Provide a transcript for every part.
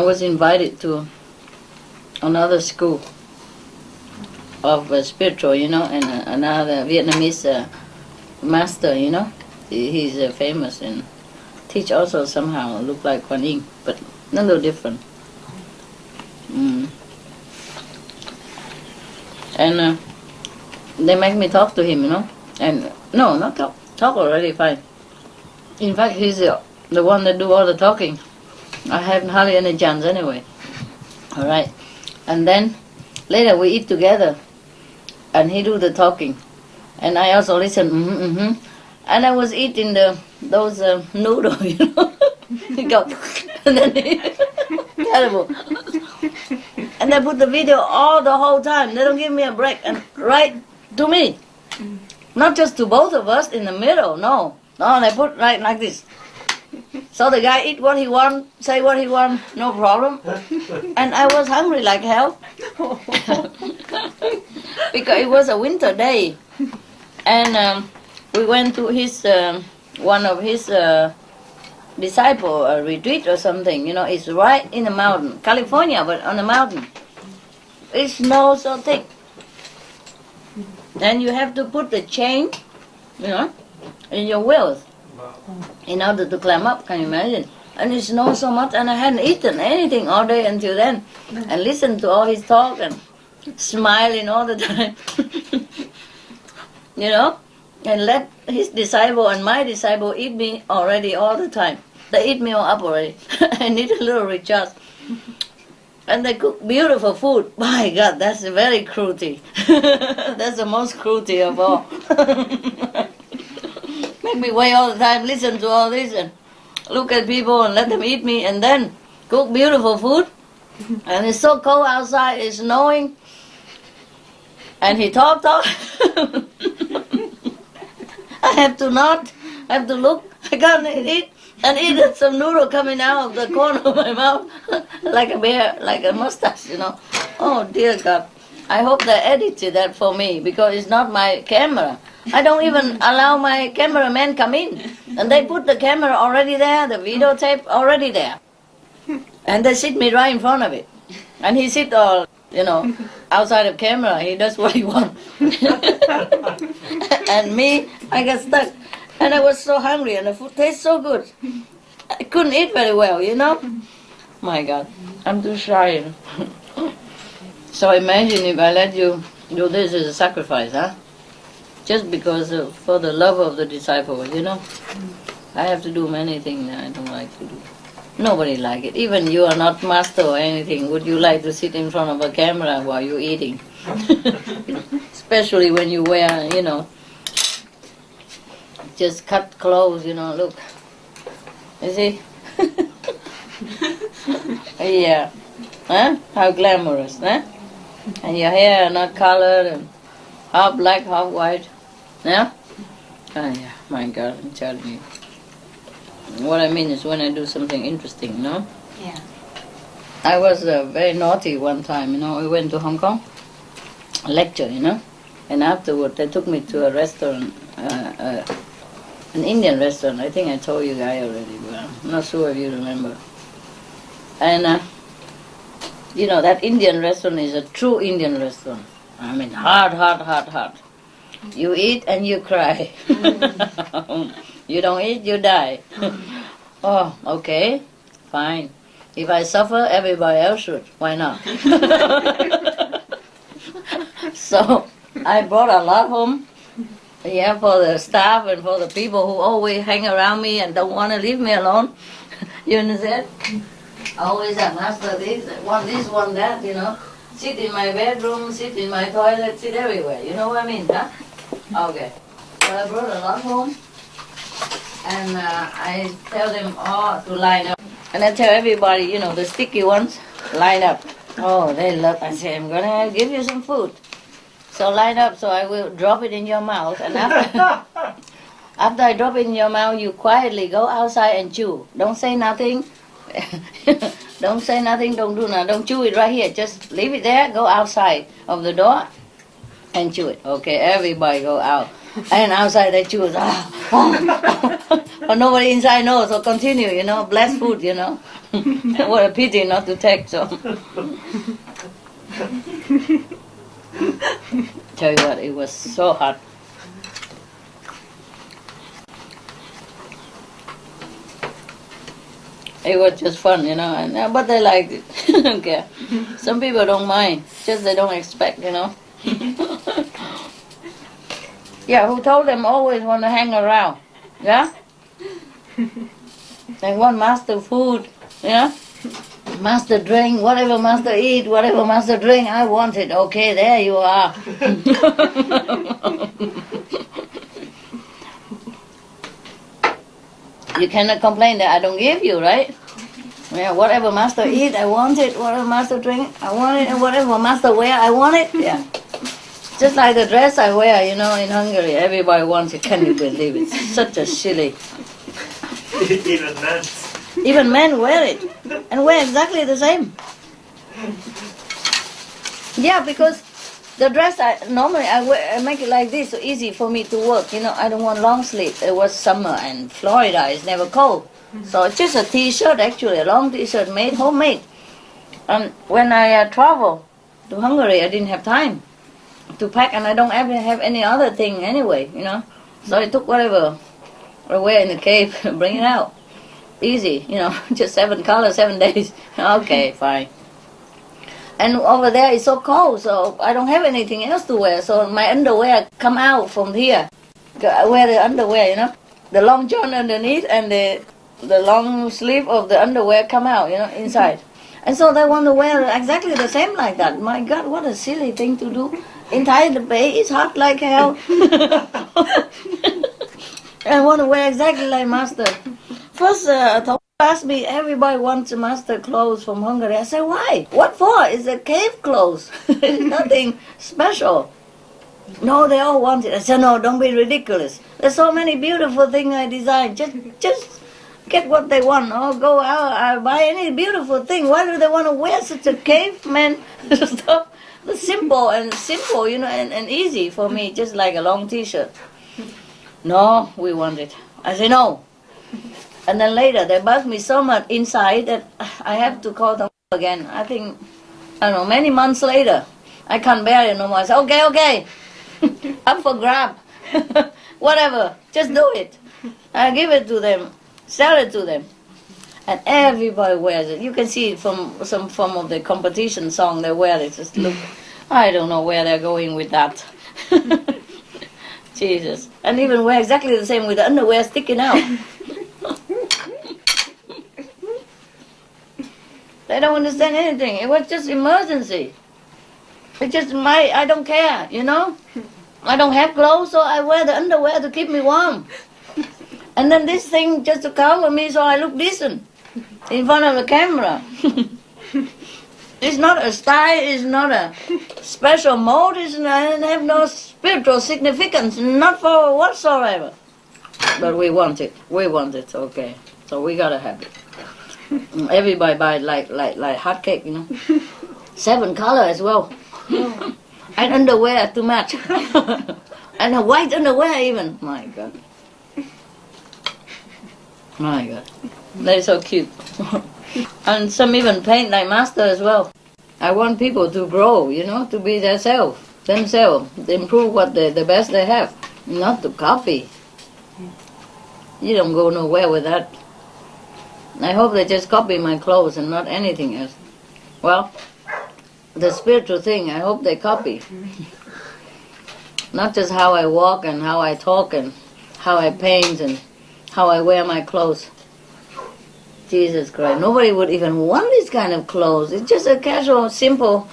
I was invited to another school of spiritual, and another Vietnamese master, he's famous and teach also somehow look like Kuan Yin, but a little different. And they make me talk to him, and no, not talk already fine. In fact, he's the one that do all the talking. I haven't hardly any chance anyway. All right, and then later we eat together, and he do the talking, and I also listen. And I was eating those noodles, He go, and then terrible. And they put the video all the whole time. They don't give me a break, and right to me, not just to both of us in the middle. No, they put right like this. So the guy eat what he want, say what he want, no problem. And I was hungry like hell because it was a winter day, and we went to his one of his disciple retreat or something. It's right in the mountain, California, but on the mountain. It snows so thick, and you have to put the chain, in your wheels in order to climb up. Can you imagine? And it snows so much, and I hadn't eaten anything all day until then, and listened to all his talk and smiling all the time, and let his disciple and my disciple eat me already all the time. They eat me all up already. I need a little recharge. And they cook beautiful food. My God, that's very cruelty. That's the most cruelty of all. Make me wait all the time, listen to all this, and look at people and let them eat me, and then cook beautiful food. And it's so cold outside, it's snowing. And he talk. I have to nod, I have to look, I can't eat, and eat some noodle coming out of the corner of my mouth, like a bear, like a mustache, Oh dear God. I hope they edited that for me, because it's not my camera. I don't even allow my cameraman come in. And they put the camera already there, the videotape already there. And they sit me right in front of it. And he sit all, outside of camera, he does what he wants. And me, I got stuck. And I was so hungry, and the food tastes so good. I couldn't eat very well, My God, I'm too shy. So imagine if I let you do this as a sacrifice, huh? Just because for the love of the disciple, I have to do many things that I don't like to do. Nobody like it. Even you are not master or anything. Would you like to sit in front of a camera while you're eating? Especially when you wear, just cut clothes, look. You see? Yeah. Huh? How glamorous, huh? And your hair not colored, and half black, half white. Yeah? Oh yeah, my God, I'm telling you. What I mean is when I do something interesting, Yeah. I was very naughty one time, we went to Hong Kong, lecture, and afterward they took me to a restaurant, an Indian restaurant. I think I told you guys already, but I'm not sure if you remember. And, that Indian restaurant is a true Indian restaurant. I mean, hard. You eat and you cry. You don't eat, you die. Oh, okay, fine. If I suffer, everybody else should. Why not? So I brought a lot home. Yeah, for the staff and for the people who always hang around me and don't want to leave me alone. You understand? Always a master this, one that, Sit in my bedroom, sit in my toilet, sit everywhere. You know what I mean, huh? Okay. So I brought a lot home. And I tell them all to line up. And I tell everybody, the sticky ones, line up. Oh, they love. I say, I'm going to give you some food. So line up, so I will drop it in your mouth. And after I drop it in your mouth, you quietly go outside and chew. Don't say nothing. Don't say nothing, don't do nothing. Don't chew it right here. Just leave it there, go outside of the door and chew it. Okay, everybody go out. And outside they choose, but nobody inside knows, so continue, blessed food, What a pity not to take, so. Tell you what, it was so hot. It was just fun, but they liked it. Okay. Some people don't mind, just they don't expect, Yeah, who told them always want to hang around? Yeah? They want master food, Master drink, whatever master eat, whatever master drink, I want it. Okay, there you are. You cannot complain that I don't give you, right? Yeah, whatever master eat, I want it. Whatever master drink, I want it. And whatever master wear, I want it. Yeah. Just like the dress I wear, in Hungary, everybody wants it. Can you believe it? Such a silly. Even men. Even men wear it. And wear exactly the same. Yeah, because the dress, I make it like this, so easy for me to work. I don't want long sleeve. It was summer and Florida is never cold. So it's just a t-shirt, actually, a long t-shirt made, homemade. And when I travel to Hungary, I didn't have time to pack, and I don't ever have any other thing anyway, So I took whatever I wear in the cave, bring it out. Easy, just 7 colors, 7 days. Okay, fine. And over there it's so cold, so I don't have anything else to wear. So my underwear come out from here. I wear the underwear, The long john underneath and the long sleeve of the underwear come out, inside. And so they want to wear exactly the same like that. My God, what a silly thing to do. Inside the bay is hot like hell. I want to wear exactly like master. First, asked me, everybody wants a master clothes from Hungary. I said, why? What for? It's a cave clothes. It's nothing special. No, they all want it. I said, no, don't be ridiculous. There's so many beautiful things I designed. Just get what they want. Or go out, buy any beautiful thing. Why do they want to wear such a caveman stuff? It's simple, and easy for me, just like a long t-shirt. No, we want it. I said, no. And then later, they bugged me so much inside that I have to call them again. I think, many months later, I can't bear it no more. I said, okay, up for grab. Whatever, just do it. I give it to them, sell it to them. And everybody wears it. You can see it from some form of the competition song they wear it. Just look, I don't know where they're going with that. Jesus. And even wear exactly the same with the underwear sticking out. They don't understand anything. It was just emergency. It's just I don't care, I don't have clothes, so I wear the underwear to keep me warm. And then this thing just to cover me so I look decent in front of the camera. It's not a style, it's not a special mode, it have no spiritual significance, not for whatsoever. But we want it, okay. So we gotta have it. Everybody buy it like hot cake, 7 color as well. And underwear to match. And a white underwear even. My God. They're so cute. And some even paint like master as well. I want people to grow, to be themselves, improve what the best they have, not to copy. You don't go nowhere with that. I hope they just copy my clothes and not anything else. Well, the spiritual thing, I hope they copy. Not just how I walk and how I talk and how I paint and how I wear my clothes. Jesus Christ, nobody would even want this kind of clothes. It's just a casual, simple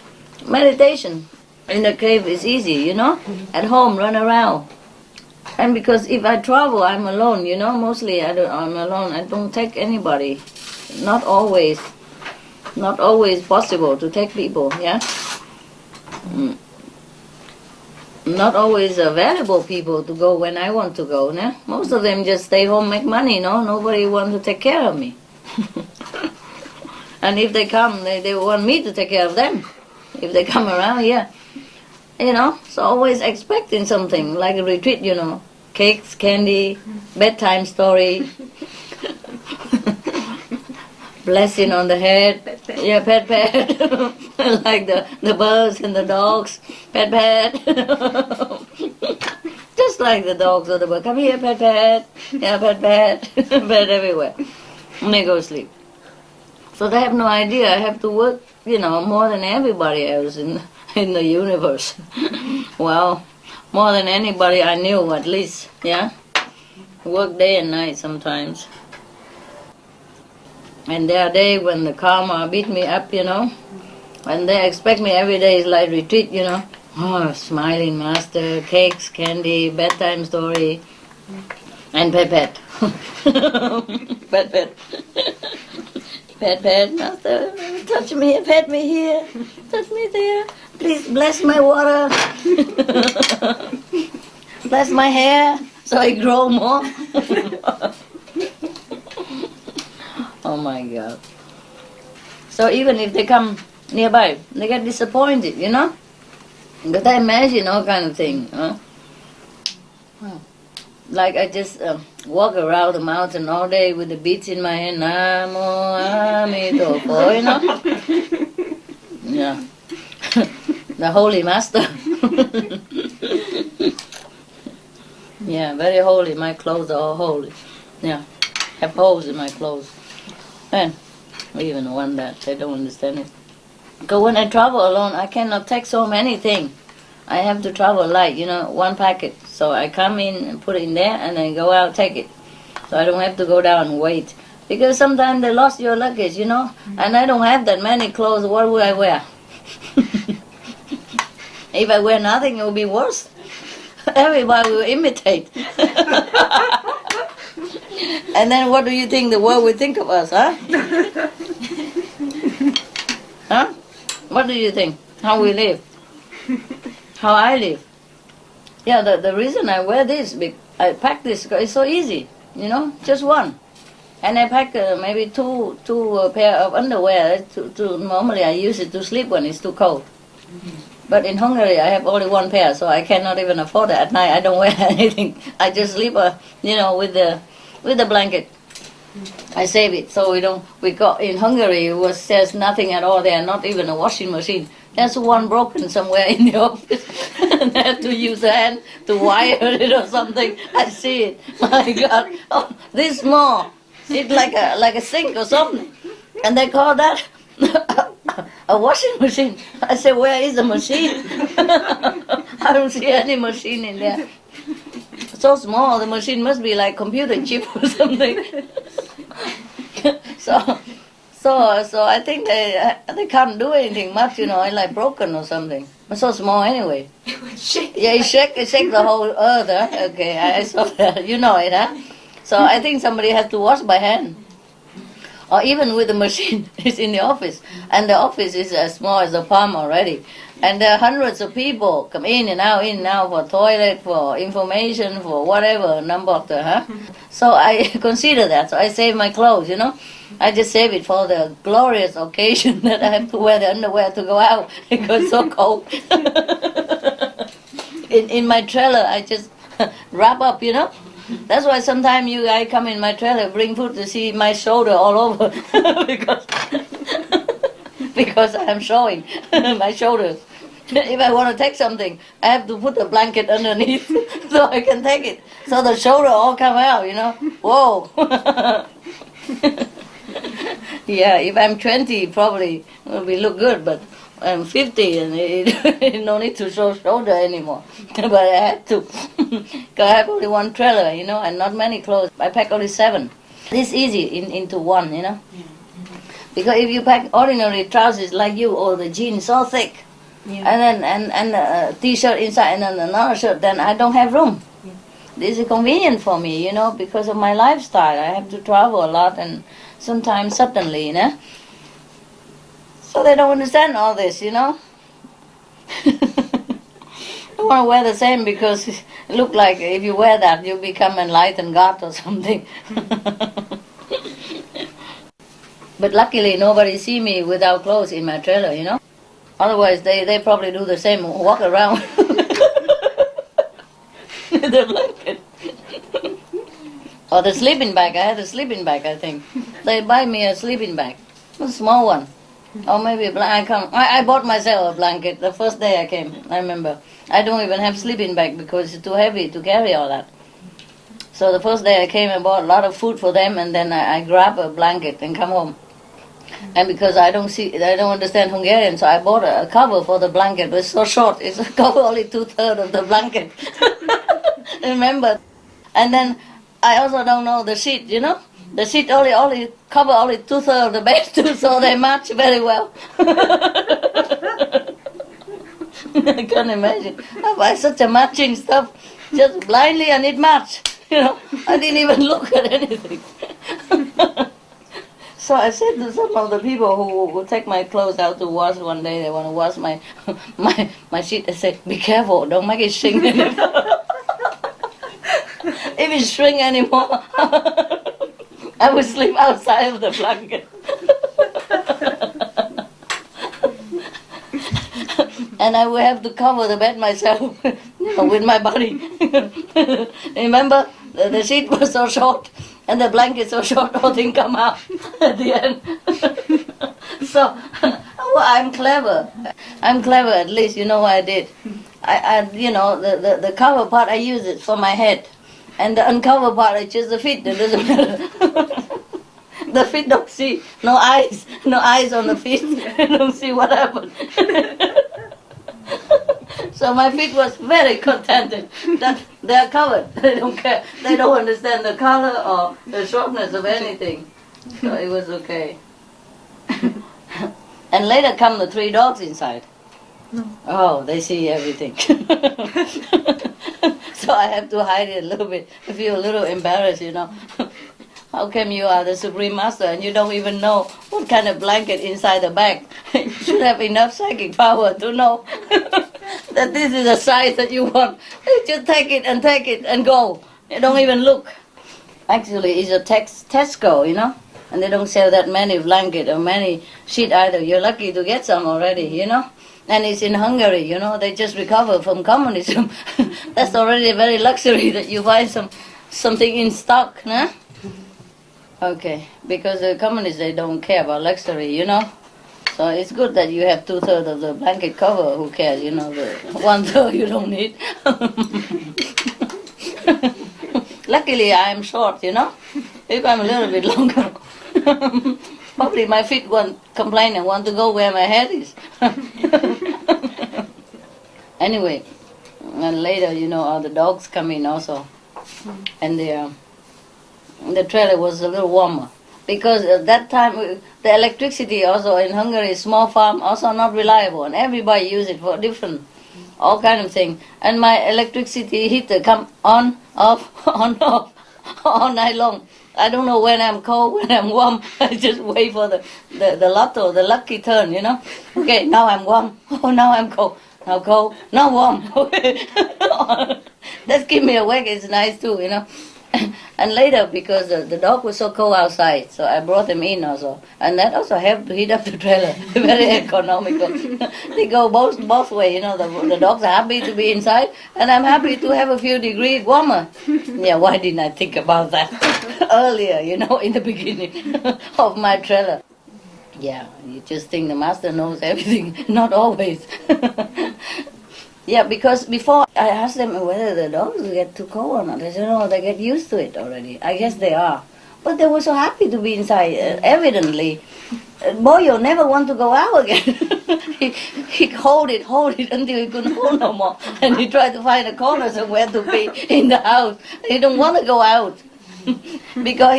meditation. In the cave is easy, At home, run around. And because if I travel, I'm alone, mostly I'm alone. I don't take anybody. Not always possible to take people, yeah? Not always valuable people to go when I want to go, yeah? Most of them just stay home, make money, Nobody wants to take care of me. And if they come, they want me to take care of them. If they come around, yeah. So always expecting something, like a retreat, cakes, candy, bedtime story, blessing on the head, yeah, pet, like the birds and the dogs, pet, just like the dogs or the birds, come here, pet, yeah, pet, pet everywhere, and they go sleep. So they have no idea I have to work, more than everybody else in the universe. Well, more than anybody I knew, at least, yeah. Work day and night sometimes. And there are days when the karma beat me up, when they expect me every day is like retreat, Oh, smiling master, cakes, candy, bedtime story, and pet. Pet. Pet, master, touch me, pet me here, touch me there. Please bless my water. Bless my hair so I grow more. Oh my God. So even if they come nearby, they get disappointed, But I imagine all kind of thing, Like I just walk around the mountain all day with the beads in my hand, Namo Amidofo, Yeah. The Holy Master. Yeah, very holy. My clothes are all holy. Yeah, have holes in my clothes. And we even want that. They don't understand it. Because when I travel alone, I cannot take so many things. I have to travel light, one packet. So I come in and put it in there and then go out, take it. So I don't have to go down and wait. Because sometimes they lost your luggage, and I don't have that many clothes. What will I wear? If I wear nothing, it will be worse. Everybody will imitate. And then what do you think the world will think of us, huh? Huh? What do you think? How we live? How I live? Yeah, the reason I wear this, I pack this, it's so easy, just one. And I pack maybe two pair of underwear. Normally I use it to sleep when it's too cold. But in Hungary I have only one pair, so I cannot even afford it. At night I don't wear anything. I just sleep, with the blanket. I save it so we got in Hungary there's nothing at all there, not even a washing machine. There's one broken somewhere in the office. And I have to use a hand to wire it or something. I see it. My God. Oh, this small. It's like a sink or something. And they call that a washing machine. I said, where is the machine? I don't see any machine in there. So small, the machine must be like computer chip or something. So I think they can't do anything much, it's like broken or something. But so small anyway. It would shake. Yeah, it shake the whole earth, huh? Okay, I saw that. You know it, huh? So I think somebody has to wash by hand. Or even with the machine, it's in the office. And the office is as small as a palm already. And there are hundreds of people come in and out for toilet, for information, for whatever, number of huh? So I consider that. So I save my clothes, I just save it for the glorious occasion that I have to wear the underwear to go out because it's so cold. In my trailer, I just wrap up, That's why sometimes you guys come in my trailer, bring food to see my shoulder all over because I'm showing my shoulders. If I want to take something, I have to put a blanket underneath so I can take it. So the shoulder all come out, Whoa. Yeah, if I'm 20, probably it will look good, but I'm 50 and it no need to show shoulder anymore. But I had to, because I have only one trailer, and not many clothes. I pack only 7. It's easy into one, Because if you pack ordinary trousers like you, or the jeans so thick, and then a t-shirt inside and then another shirt, then I don't have room. Yeah. This is convenient for me, because of my lifestyle. I have to travel a lot and sometimes suddenly, So they don't understand all this, I don't want to wear the same because it look like if you wear that, you become enlightened God or something. But luckily, nobody see me without clothes in my trailer, Otherwise, they probably do the same, walk around with the blanket. Or the sleeping bag. I had a sleeping bag, I think. They buy me a sleeping bag, a small one. Or maybe I bought myself a blanket the first day I came, I remember. I don't even have sleeping bag because it's too heavy to carry all that. So the first day I came, I bought a lot of food for them, and then I grab a blanket and come home. And because I don't understand Hungarian, so I bought a cover for the blanket, but it's so short. It's a cover only 2/3 of the blanket. Remember? And then I also don't know the sheet, you know? The sheet only cover only 2/3 of the bed too, so they match very well. I can't imagine. I buy such a matching stuff, just blindly, and it matched. You know, I didn't even look at anything. So I said to some of the people who take my clothes out to wash one day, they want to wash my sheet, I said, be careful, don't make it shrink anymore. If it shrink anymore, I will sleep outside of the blanket. And I will have to cover the bed myself, you know, with my body. Remember, the sheet was so short, and the blanket so short, all didn't come out at the end. So, well, I'm clever. I'm clever, at least, you know what I did. You know, the cover part, I use it for my head. And the uncover part, I just the feet, it doesn't matter. The feet don't see, no eyes on the feet. Don't see what happened. So my feet was very contented that they are covered. They don't care. They don't understand the color or the shortness of anything. So it was okay. And later come the 3 dogs inside. Oh, they see everything. So I have to hide it a little bit. I feel a little embarrassed, you know. How come you are the Supreme Master and you don't even know what kind of blanket inside the bag? You should have enough psychic power to know that this is the size that you want. Just take it and go. You don't even look. Actually, it's a Tesco, you know, and they don't sell that many blanket or many sheet either. You're lucky to get some already, you know. And it's in Hungary, you know, they just recovered from communism. That's already very luxury that you find something in stock, nah? Okay, because the communists, they don't care about luxury, you know. So it's good that you have 2/3 of the blanket cover. Who cares, you know, the 1/3 you don't need. Luckily, I am short, you know. If I'm a little bit longer, probably my feet won't complain and want to go where my head is. Anyway, and later, you know, all the dogs come in also, and the trailer was a little warmer because at that time the electricity also in Hungary, small farm, also not reliable, and everybody use it for different, all kind of thing. And my electricity heater come on, off, on, off, all night long. I don't know when I'm cold, when I'm warm. I just wait for the lotto, the lucky turn, you know. Okay, now I'm warm. Oh, now I'm cold. Now cold. Now warm. That keep me awake. It's nice too, you know. And later, because the dog was so cold outside, so I brought them in also, and that also helped to heat up the trailer. Very economical. They go both way, you know. The dogs are happy to be inside, and I'm happy to have a few degrees warmer. Yeah, why didn't I think about that earlier? You know, in the beginning of my trailer. Yeah, you just think the master knows everything. Not always. Yeah, because before I asked them whether the dogs get too cold or not. They said, no, they get used to it already. I guess they are. But they were so happy to be inside, evidently. Boyo never want to go out again. he hold it until he couldn't hold no more. And he tried to find a corner somewhere to be in the house. He don't want to go out. Because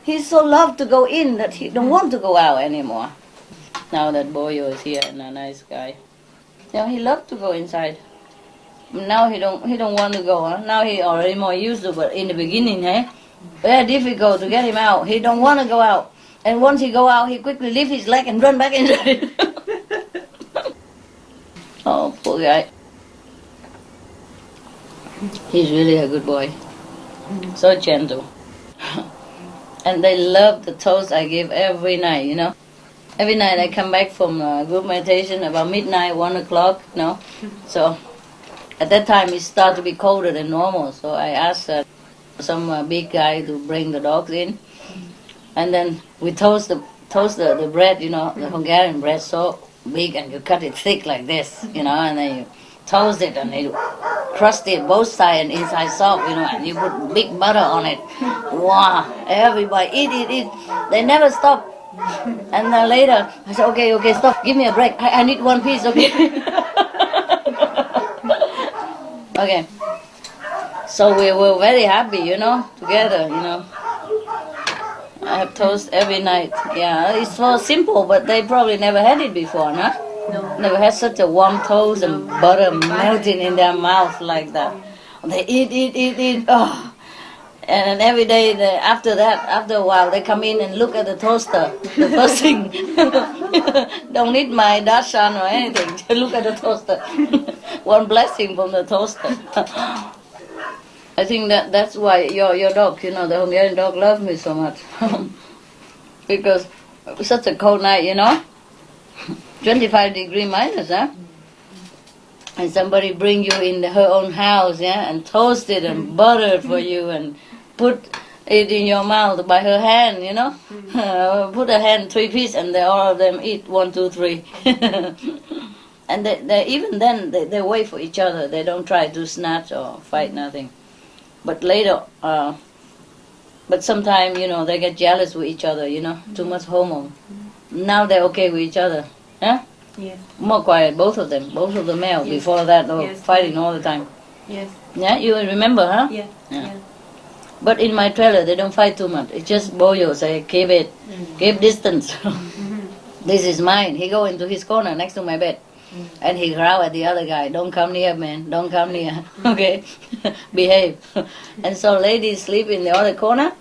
he's so loved to go in that he don't want to go out anymore. Now that Boyo is here and a nice guy. Yeah, he loved to go inside. Now he don't want to go. Huh? Now he already more used to, but in the beginning, very difficult to get him out. He don't want to go out, and once he go out, he quickly lift his leg and run back inside. Oh, poor guy. He's really a good boy. So gentle. And they love the toast I give every night, you know. Every night I come back from group meditation about midnight, 1 o'clock, So at that time it started to be colder than normal. So I asked some big guy to bring the dogs in. And then we toast the bread, the Hungarian bread so big, and you cut it thick like this, and then you toast it and you crust it both sides and inside soft, and you put big butter on it. Wow, everybody eat. They never stop. And then later I said, okay, stop, give me a break. I need one piece, okay? Okay. So we were very happy, together, I have toast every night. Yeah, it's so simple, but they probably never had it before, no? No. Never had such a warm toast and butter melting in their mouth like that. They eat. Oh. And every day after a while, they come in and look at the toaster. The first thing, don't need my darshan or anything. Just look at the toaster. One blessing from the toaster. I think that's why your dog, the Hungarian dog, loves me so much. Because it was such a cold night, 25 degree minus, huh? And somebody bring you in her own house, and toast it and butter it for you and put it in your mouth by her hand, put a hand 3 pieces and all of them eat 1, 2, 3. And they even then they wait for each other. They don't try to snatch or fight, nothing. But later, but sometimes, they get jealous with each other, too much hormone. Now they're okay with each other. Yeah? Yes. More quiet, both of the male. Yes. Before that, they were Yes. fighting all the time. Yes. Yeah, you remember, huh? Yeah. Yeah. But in my trailer, they don't fight too much. It's just Boyo say, keep it, keep distance. This is mine. He go into his corner next to my bed. And he growl at the other guy, don't come near, man, don't come near, okay? Behave. And so ladies sleep in the other corner.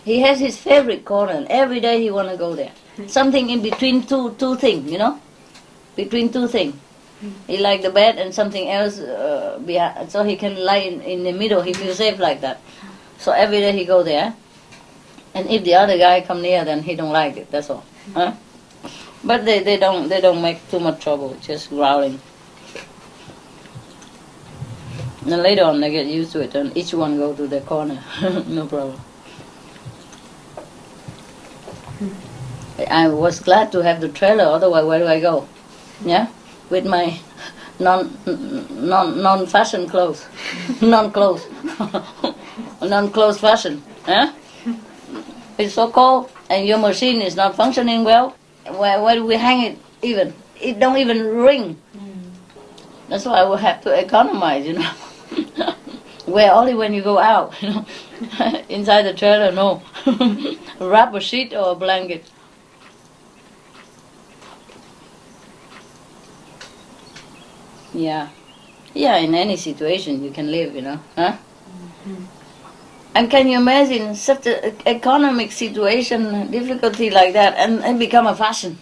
He has his favorite corner, and every day he want to go there. Something in between two things, between two things. He like the bed and something else behind, so he can lie in the middle. He feels safe like that. So every day he go there. And if the other guy come near, then he don't like it, that's all. Huh? But they don't make too much trouble, just growling. And later on they get used to it and each one go to their corner. No problem. I was glad to have the trailer, otherwise where do I go? Yeah? With my non-fashion clothes. Non-clothes. Non-clothes fashion. Yeah? It's so cold and your machine is not functioning well. Where do we hang it even? It don't even ring. That's why I will have to economize, Wear only when you go out, Inside the trailer, no. Wrap a sheet or a blanket. Yeah. Yeah, in any situation you can live, Huh? And can you imagine such an economic situation, difficulty like that, and become a fashion?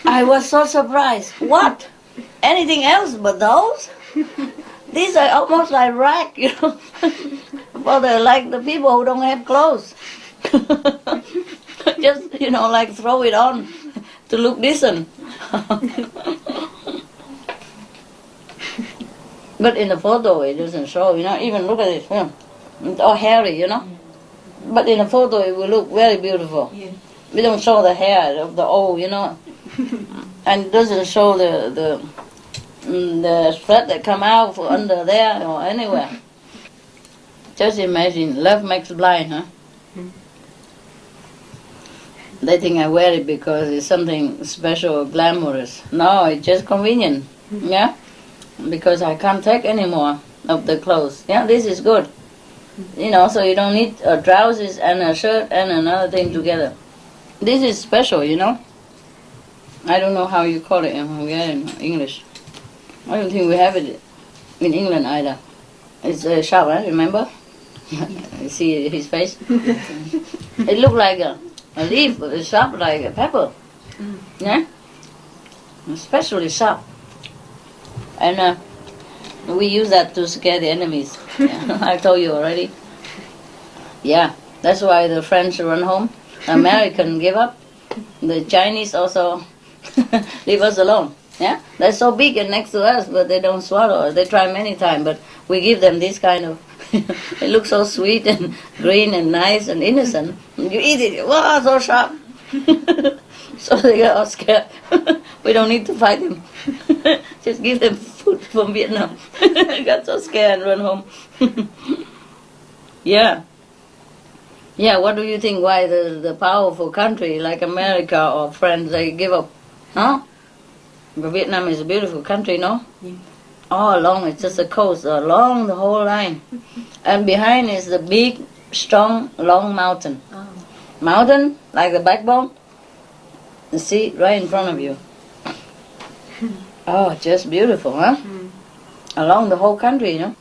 I was so surprised. What? Anything else but those? These are almost like rag, Well, they're like the people who don't have clothes. Just, like throw it on to look decent. But in the photo it doesn't show, even look at it, It's all hairy, But in the photo it will look very beautiful. Yeah. We don't show the hair of the old, And it doesn't show the thread that come out from under there or anywhere. Just imagine, love makes blind, huh? They think I wear it because it's something special or glamorous. No, it's just convenient, yeah? Because I can't take any more of the clothes. Yeah, this is good. So you don't need trousers and a shirt and another thing together. This is special, I don't know how you call it in Hungarian, English. I don't think we have it in England either. It's a sharp, remember? You see his face? It looks like a leaf, but it's sharp like a pepper. Yeah? Especially sharp. And we use that to scare the enemies. Yeah, I told you already. Yeah, that's why the French run home. American give up. The Chinese also leave us alone. Yeah, they're so big and next to us, but they don't swallow. They try many times, but we give them this kind of. It looks so sweet and green and nice and innocent. You eat it, wow, so sharp. So they get all scared. We don't need to fight them. Just give them food from Vietnam. Got so scared and run home. Yeah. Yeah, what do you think? Why the powerful country like America or France, they give up? Huh? But Vietnam is a beautiful country, no? Yeah. All along, it's just a coast, along the whole line. And behind is the big, strong, long mountain. Oh. Mountain, like the backbone. You see, right in front of you. Oh, just beautiful, huh? Along the whole country, you know.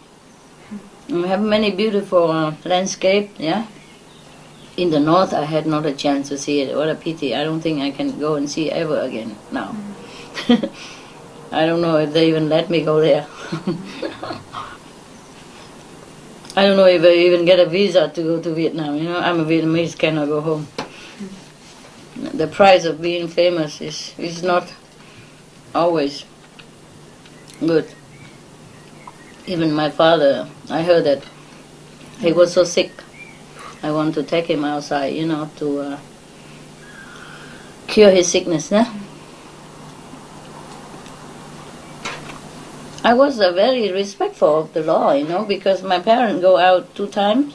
And we have many beautiful landscape, yeah. In the north, I had not a chance to see it. What a pity. I don't think I can go and see ever again now. I don't know if they even let me go there. I don't know if I even get a visa to go to Vietnam. You know, I'm a Vietnamese, cannot go home. The price of being famous is not always good. Even my father, I heard that he was so sick. I want to take him outside, you know, to cure his sickness. Yeah? I was very respectful of the law, you know, because my parents go out 3 times,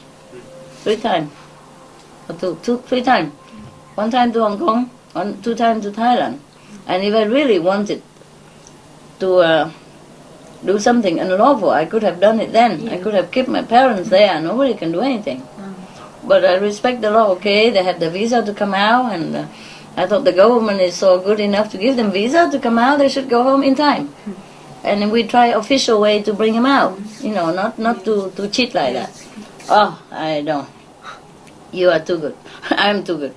or 3 times. 1 time to Hong Kong, 2 times to Thailand. And if I really wanted to do something unlawful, I could have done it then. I could have kept my parents there. Nobody can do anything. But I respect the law. Okay, they have the visa to come out, and I thought the government is so good enough to give them visa to come out. They should go home in time. And we try official way to bring them out. You know, not to cheat like that. Oh, I don't. You are too good. I'm too good.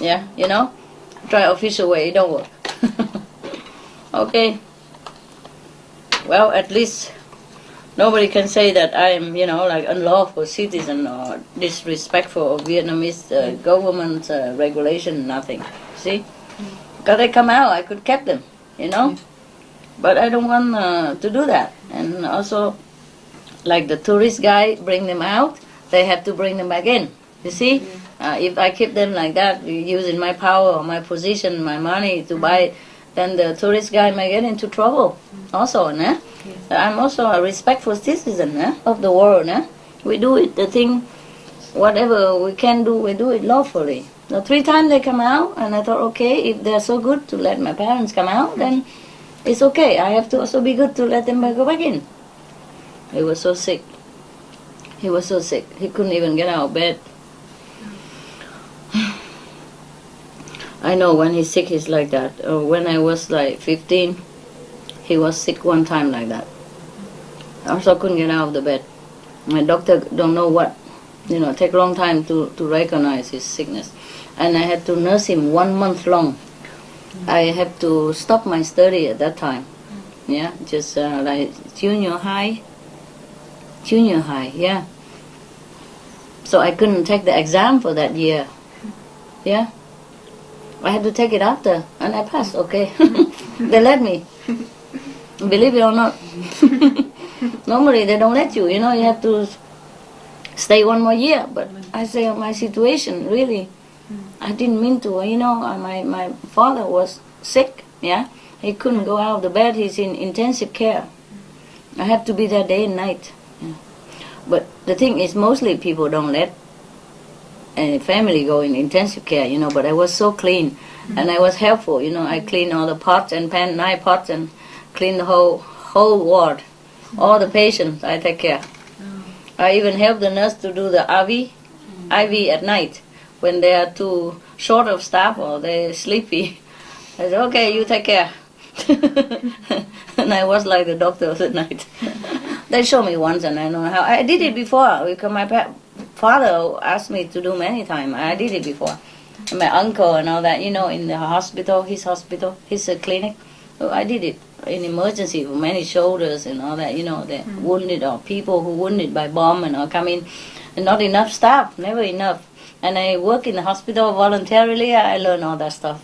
Yeah, you know? Try official way, it don't work. Okay. Well, at least nobody can say that I am, you know, like unlawful citizen or disrespectful of Vietnamese government regulation, nothing. See? Because they come out, I could keep them, you know? But I don't want to do that. And also, like the tourist guy bring them out, they have to bring them back in. You see? If I keep them like that, using my power or my position, my money to buy, then the tourist guy may get into trouble also. Yes. I'm also a respectful citizen of the world. We do it, the thing, whatever we can do, we do it lawfully. The 3 times they come out, and I thought, okay, if they're so good to let my parents come out, then it's okay. I have to also be good to let them go back in. He was so sick. He was so sick. He couldn't even get out of bed. I know when he's sick, he's like that. When I was like 15, he was sick 1 time like that. I also couldn't get out of the bed. My doctor don't know what, you know, take a long time to recognize his sickness. And I had to nurse him 1 month long. I had to stop my study at that time. Yeah, just like junior high, yeah. So I couldn't take the exam for that year. Yeah. I had to take it after, and I passed, okay. They let me. Believe it or not. Normally they don't let you, you know, you have to stay 1 more year. But I say my situation, really, I didn't mean to, you know, my father was sick, yeah. He couldn't go out of the bed, he's in intensive care. I had to be there day and night. Yeah. But the thing is, mostly people don't let family go in intensive care, you know, but I was so clean and I was helpful, you know. I clean all the pots and pan, 9 pots, and clean the whole ward. All the patients I take care. I even help the nurse to do the IV at night when they are too short of staff or they're sleepy. I said, okay, you take care. And I was like the doctor of the night. They show me once and I know how. I did it before because my father asked me to do many times. I did it before. And my uncle and all that, you know, in the hospital, his clinic. So I did it in emergency for many shoulders and all that, you know, the wounded or people who wounded by bomb and all come in. And not enough staff, never enough. And I work in the hospital voluntarily. I learned all that stuff.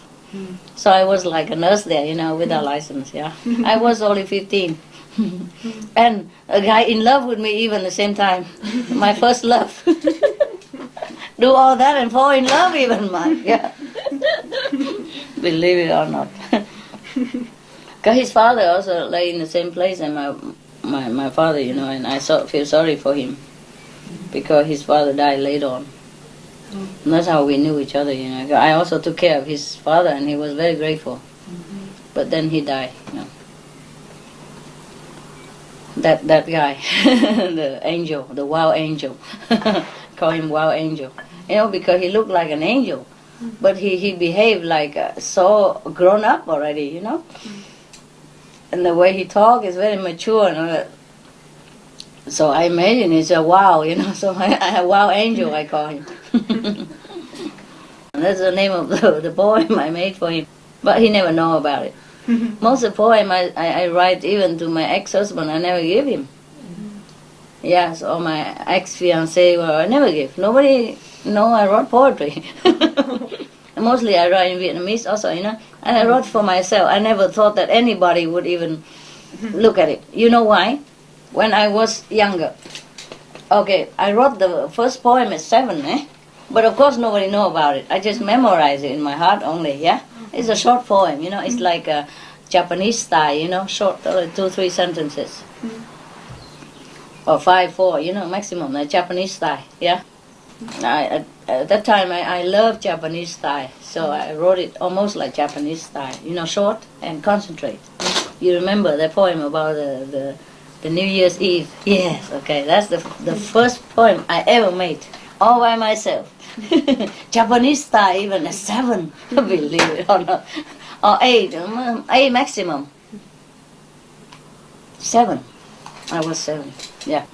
So I was like a nurse there, with a license, yeah. I was only 15. And a guy in love with me even the same time. My first love. Do all that and fall in love even, man. Yeah. Believe it or not. Because his father also lay in the same place as my father, and I feel sorry for him. Because his father died later on. And that's how we knew each other, I also took care of his father and he was very grateful. But then he died, That guy, the angel, the wild angel. Call him wild angel. Because he looked like an angel. But he behaved like so grown up already, And the way he talked is very mature and all that. So I imagine it's a wow, so a wild angel I call him. That's the name of the poem I made for him. But he never know about it. Most of the poem I write even to my ex-husband, I never give him. Yes, or my ex-fiancé, well, I never give. Nobody know I wrote poetry. Mostly I write in Vietnamese also, And I wrote for myself. I never thought that anybody would even look at it. You know why? When I was younger. Okay, I wrote the first poem at 7, But of course nobody know about it. I just memorize it in my heart only, yeah? It's a short poem, It's like a Japanese style, Short, 2-3 sentences. Or 5-4, maximum, like Japanese style, yeah? At that time I loved Japanese style, so I wrote it almost like Japanese style, short and concentrate. You remember that poem about the New Year's Eve? Yes, okay, that's the first poem I ever made, all by myself. Japanese style even at 7, believe it or not. Or 8 maximum. 7. I was 7, yeah.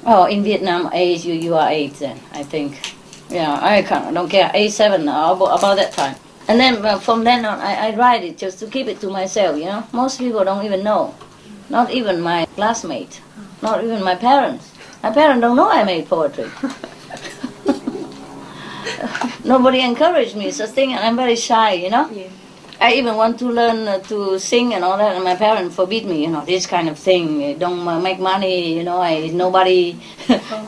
Oh, in Vietnam, age, you are 8 then, I think. Yeah, I don't care, 8, 7, about that time. And then from then on, I write it just to keep it to myself, Most people don't even know. Not even my classmates. Not even my parents. My parents don't know I made poetry. Nobody encouraged me such thing, and I'm very shy, Yeah. I even want to learn to sing and all that, and my parents forbid me, this kind of thing. Don't make money, nobody.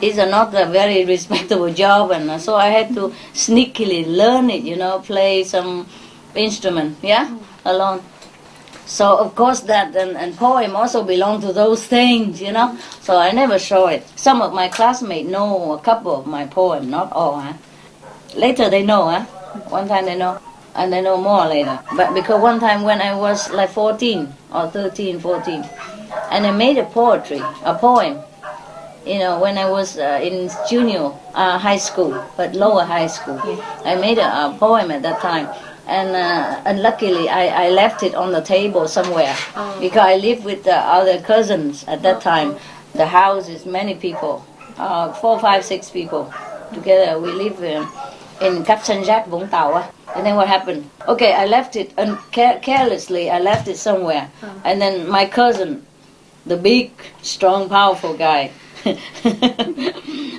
It's not a very respectable job, and so I had to sneakily learn it, play some instrument, yeah, alone. So of course that and poem also belong to those things, So I never show it. Some of my classmates know a couple of my poems, not all, Later they know, One time they know. And they know more later. But because one time when I was like 14 or 13, 14, and I made a poem, when I was in junior high school, but lower high school. I made a poem at that time. And luckily I left it on the table somewhere because I lived with the other cousins at that time. The house is many people, 4, 5, 6 people together. We live in Cap San Jac, Vũng Tàu. And then what happened? Okay, I left it, and carelessly I left it somewhere. And then my cousin, the big, strong, powerful guy,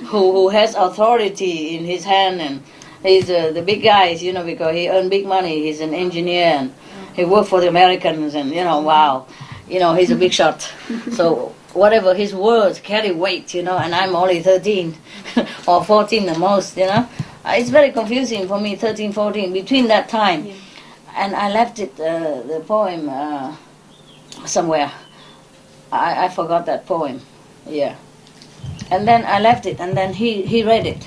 who has authority in his hand, and he's the big guy, because he earned big money. He's an engineer, and he worked for the Americans, and wow, he's a big shot. So whatever his words carry weight, and I'm only 13 or 14 the most, It's very confusing for me, 13, 14, between that time. Yeah. And I left it, the poem, somewhere. I forgot that poem, yeah. And then I left it, and then he read it.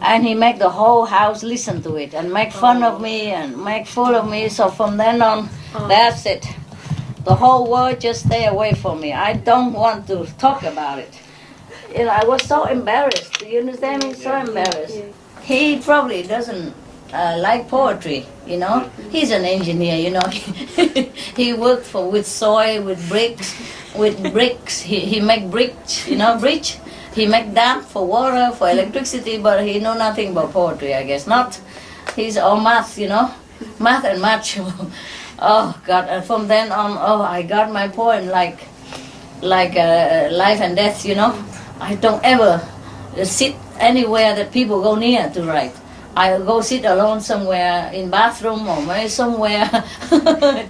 And he made the whole house listen to it, and make fun of me, and make fool of me. So from then on, that's it. The whole world just stay away from me. I don't want to talk about it. I was so embarrassed. Do you understand me? So embarrassed. Yeah. He probably doesn't like poetry, He's an engineer, He worked with soil, with bricks. He make bricks, bridge. He make dam for water, for electricity, but he know nothing about poetry, I guess. Not. He's all math, math and math. Oh God! And from then on, I got my poem like life and death, I don't ever sit anywhere that people go near to write. I go sit alone somewhere in bathroom or maybe somewhere,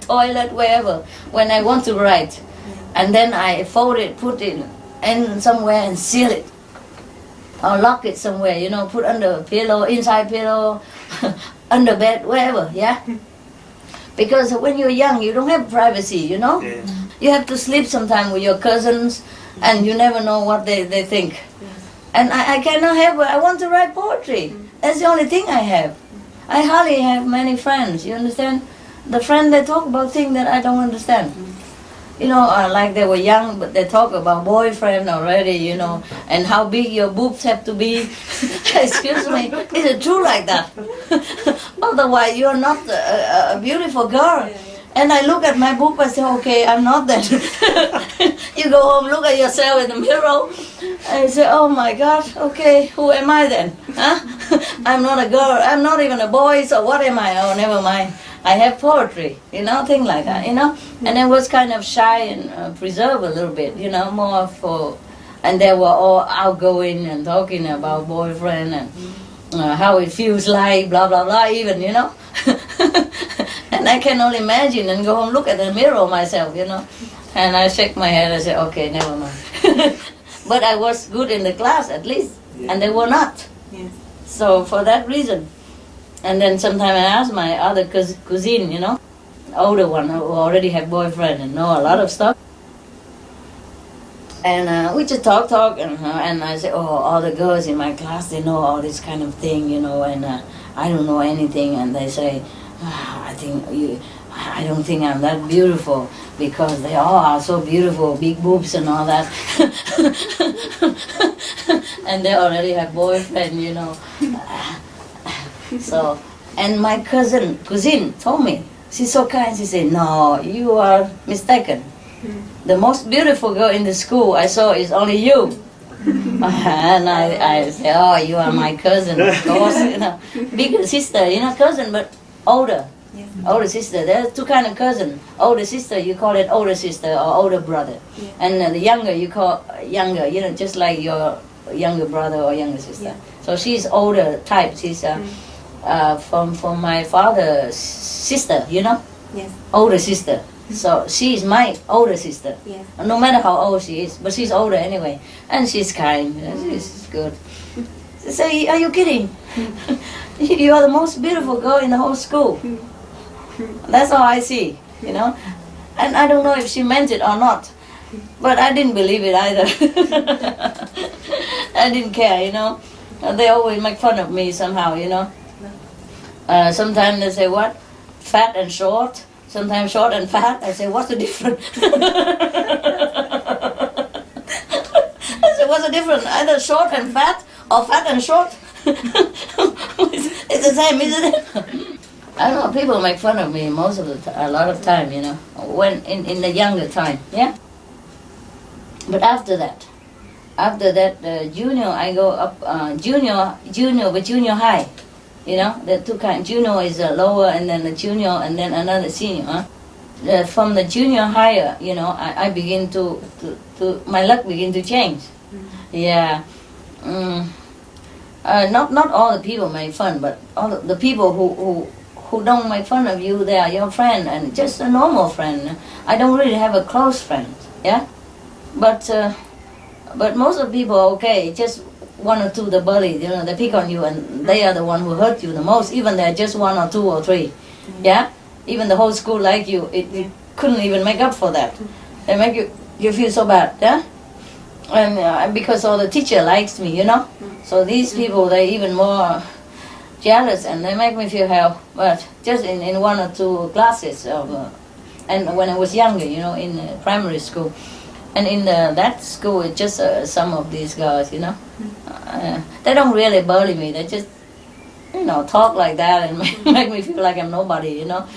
toilet, wherever, when I want to write. And then I fold it, put it in somewhere and seal it. Or lock it somewhere, you know, put under pillow, inside pillow, under bed, wherever, yeah? Because when you're young, you don't have privacy, you know? Yeah. You have to sleep sometime with your cousins, and you never know what they think. And I cannot have, I want to write poetry. That's the only thing I have. I hardly have many friends, you understand? The friends, they talk about things that I don't understand. You know, like they were young, but they talk about boyfriend already, you know, and how big your boobs have to be. Excuse me, is it true like that? Otherwise, you're not a beautiful girl. And I look at my boob, I say, okay, I'm not that. You go home, look at yourself in the mirror, and you say, oh my God, okay, who am I then? Huh? I'm not a girl, I'm not even a boy, so what am I? Oh, never mind. I have poetry, you know, things like that, you know. And I was kind of shy and preserved a little bit, you know, more for, and they were all outgoing and talking about boyfriend and how it feels like, blah, blah, blah, even, you know. And I can only imagine and go home, look at the mirror myself, you know. And I shake my head and say, okay, never mind. But I was good in the class at least, and they were not. Yes. So for that reason. And then sometimes I ask my other cousin, you know, older one who already have boyfriend and know a lot of stuff. And we just talk, and I say, oh, all the girls in my class, they know all this kind of thing, you know, and I don't know anything. And they say, I don't think I'm that beautiful because they all are so beautiful, big boobs and all that. And they already have boyfriend, you know. So, and my cousin told me, she's so kind, she said, no, you are mistaken. The most beautiful girl in the school I saw is only you. And I say, oh, you are my cousin, of course, you know. Bigger sister, you know, cousin, but older. Yes. Older sister. There's two kind of cousin. Older sister, you call it older sister or older brother. Yeah. And the younger, you call younger, you know, just like your younger brother or younger sister. Yeah. So she's older type. She's from my father's sister, you know, Yes. older sister. So she's my older sister. Yes. No matter how old she is, but she's older anyway, and she's kind. She's good. Say, are you kidding? You are the most beautiful girl in the whole school. That's all I see, you know. And I don't know if she meant it or not, but I didn't believe it either. I didn't care, you know. They always make fun of me somehow, you know. Sometimes they say, what? Fat and short. Sometimes short and fat. I say, what's the difference? I say, what's the difference? Either short and fat or fat and short? It's the same, isn't it? I don't know, people make fun of me most of the time, a lot of time, you know, when in the younger time, yeah? But after that, junior, I go up, junior high. You know, the two kinds. Junior is a lower, and then the junior, and then another senior. Huh? From the junior higher, you know, I begin to my luck begin to change. Yeah. Not all the people make fun, but all the people who don't make fun of you, they are your friend, and just a normal friend. I don't really have a close friend. Yeah. But most of the people are okay. Just one or two, the bully, you know, they pick on you, and they are the one who hurt you the most. Even they're just one or two or three, yeah. Even the whole school like you, it couldn't even make up for that. They make you feel so bad, yeah. And because all the teacher likes me, you know. So these people, they even more jealous, and they make me feel hell. But just in one or two classes and when I was younger, you know, in primary school. And in that school, it's just some of these guys, you know. They don't really bully me. They just, you know, talk like that and make me feel like I'm nobody, you know.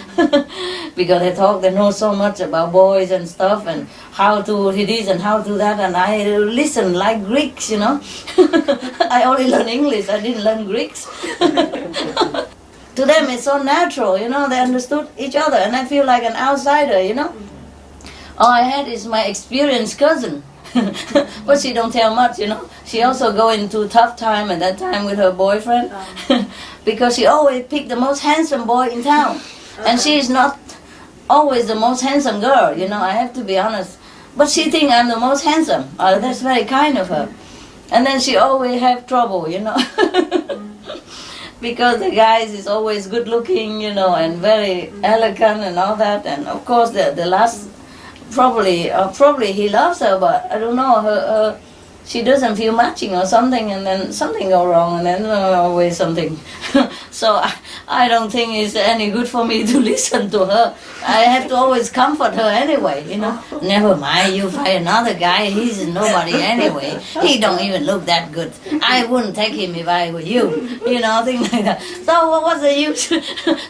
Because they know so much about boys and stuff and how to do this and how to do that. And I listen like Greeks, you know. I only learn English. I didn't learn Greeks. To them, it's so natural, you know. They understood each other. And I feel like an outsider, you know. All I had is my experienced cousin. But she don't tell much, you know. She also go into tough time at that time with her boyfriend. because she always picked the most handsome boy in town. And she is not always the most handsome girl, you know, I have to be honest. But she think I'm the most handsome. That's very kind of her. And then she always have trouble, you know. Because the guys is always good looking, you know, and very elegant and all that. And of course the last, probably he loves her, but I don't know, her she doesn't feel matching or something, and then something go wrong, and then always something. So I don't think it's any good for me to listen to her. I have to always comfort her anyway, you know. Never mind, you find another guy, he's nobody anyway. He don't even look that good. I wouldn't take him if I were you know, things like that. So what was the use?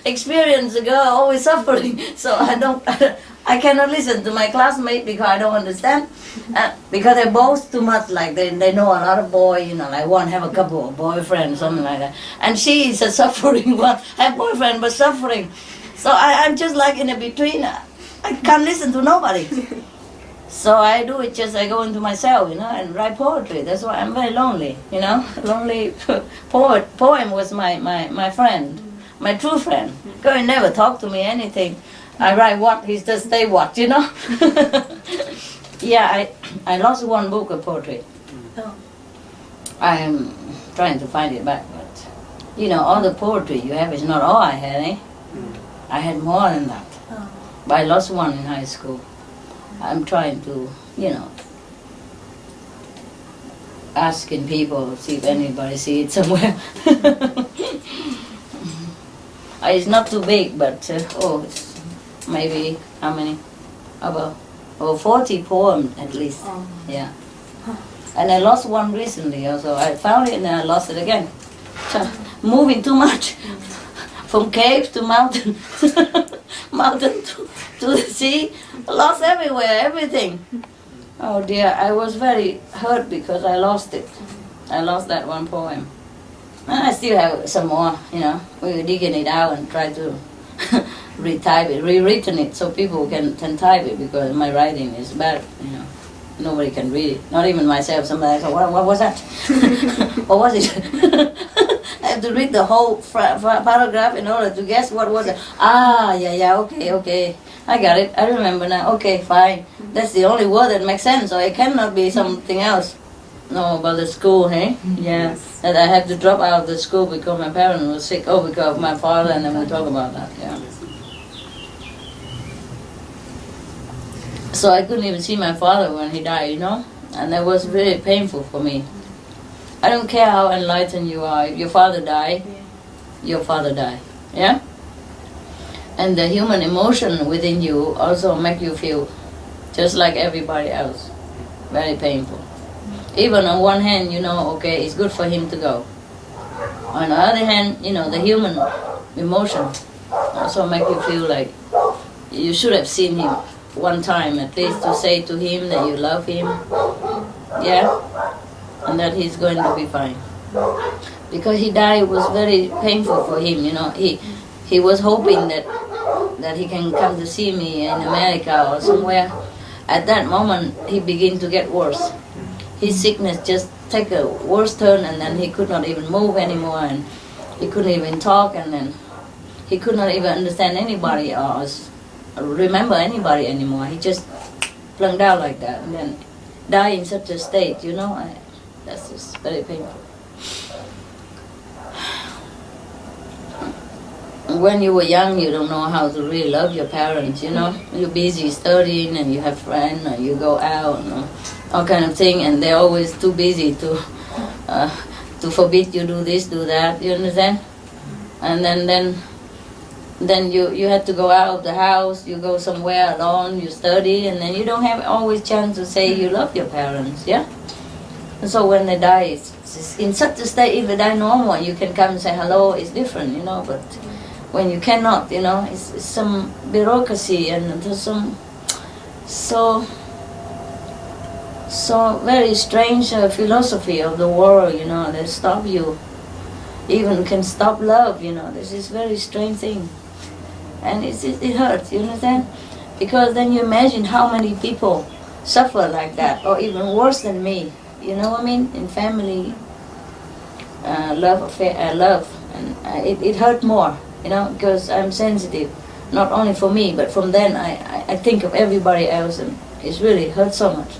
Experience the girl always suffering. So I cannot listen to my classmate because I don't understand. Because they boast too much, like they know a lot of boys, you know, like one have a couple of boyfriends, something like that. And she is a suffering one, have boyfriend but suffering. So I'm just like in a between. I can't listen to nobody. So I do it just, I go into myself, you know, and write poetry. That's why I'm very lonely, you know. Lonely poem was my friend, my true friend. Girl never talk to me anything. I write what, he just say what, you know. Yeah, I lost one book of poetry. Oh. I am trying to find it back, but you know, all the poetry you have is not all I had, eh? I had more than that. Oh. But I lost one in high school. I'm trying to, you know, asking people, see if anybody see it somewhere. It's not too big, but it's maybe, how many? About 40 poems at least. Oh. Yeah. And I lost one recently also. I found it and then I lost it again. So, moving too much. From cave to mountain. Mountain to the sea. Lost everywhere, everything. Oh dear, I was very hurt because I lost it. I lost that one poem. And I still have some more, you know. We were digging it out and try to retype it, rewritten it so people can type it, because my writing is bad, you know. Nobody can read it, not even myself. Somebody said, what was that? What was it? I have to read the whole paragraph in order to guess what was it. Yeah, okay. I got it, I remember now. Okay, fine. That's the only word that makes sense, so it cannot be something else. No, about the school, hey? Yeah, that I had to drop out of the school because my parents were sick. Oh, because of my father, and then we talk about that, yeah. So I couldn't even see my father when he died, you know? And that was really painful for me. I don't care how enlightened you are. If your father died, your father died, yeah? And the human emotion within you also make you feel just like everybody else. Very painful. Even on one hand, you know, okay, it's good for him to go. On the other hand, you know, the human emotion also make you feel like you should have seen him one time at least, to say to him that you love him, yeah, and that he's going to be fine. Because he died, it was very painful for him, you know. He was hoping that he can come to see me in America or somewhere. At that moment, he began to get worse. His sickness just took a worse turn, and then he could not even move anymore, and he couldn't even talk, and then he could not even understand anybody or remember anybody anymore. He just plunked out like that, and then died in such a state, you know. That's just very painful. When you were young, you don't know how to really love your parents, you know. You're busy studying, and you have friends, or you go out, and all kind of thing, and they're always too busy to forbid you do this, do that, you understand? And then you had to go out of the house, you go somewhere alone, you study, and then you don't have always chance to say you love your parents, yeah? And so when they die, it's in such a state, if they die normal, you can come and say hello, it's different, you know, but when you cannot, you know, it's some bureaucracy, and there's some so very strange philosophy of the world, you know, that stop you, even can stop love, you know. This is very strange thing. And it hurts, you understand? Because then you imagine how many people suffer like that, or even worse than me. You know what I mean? In family, love And it hurt more, because I'm sensitive, not only for me, but from then I think of everybody else, and it's really hurt so much.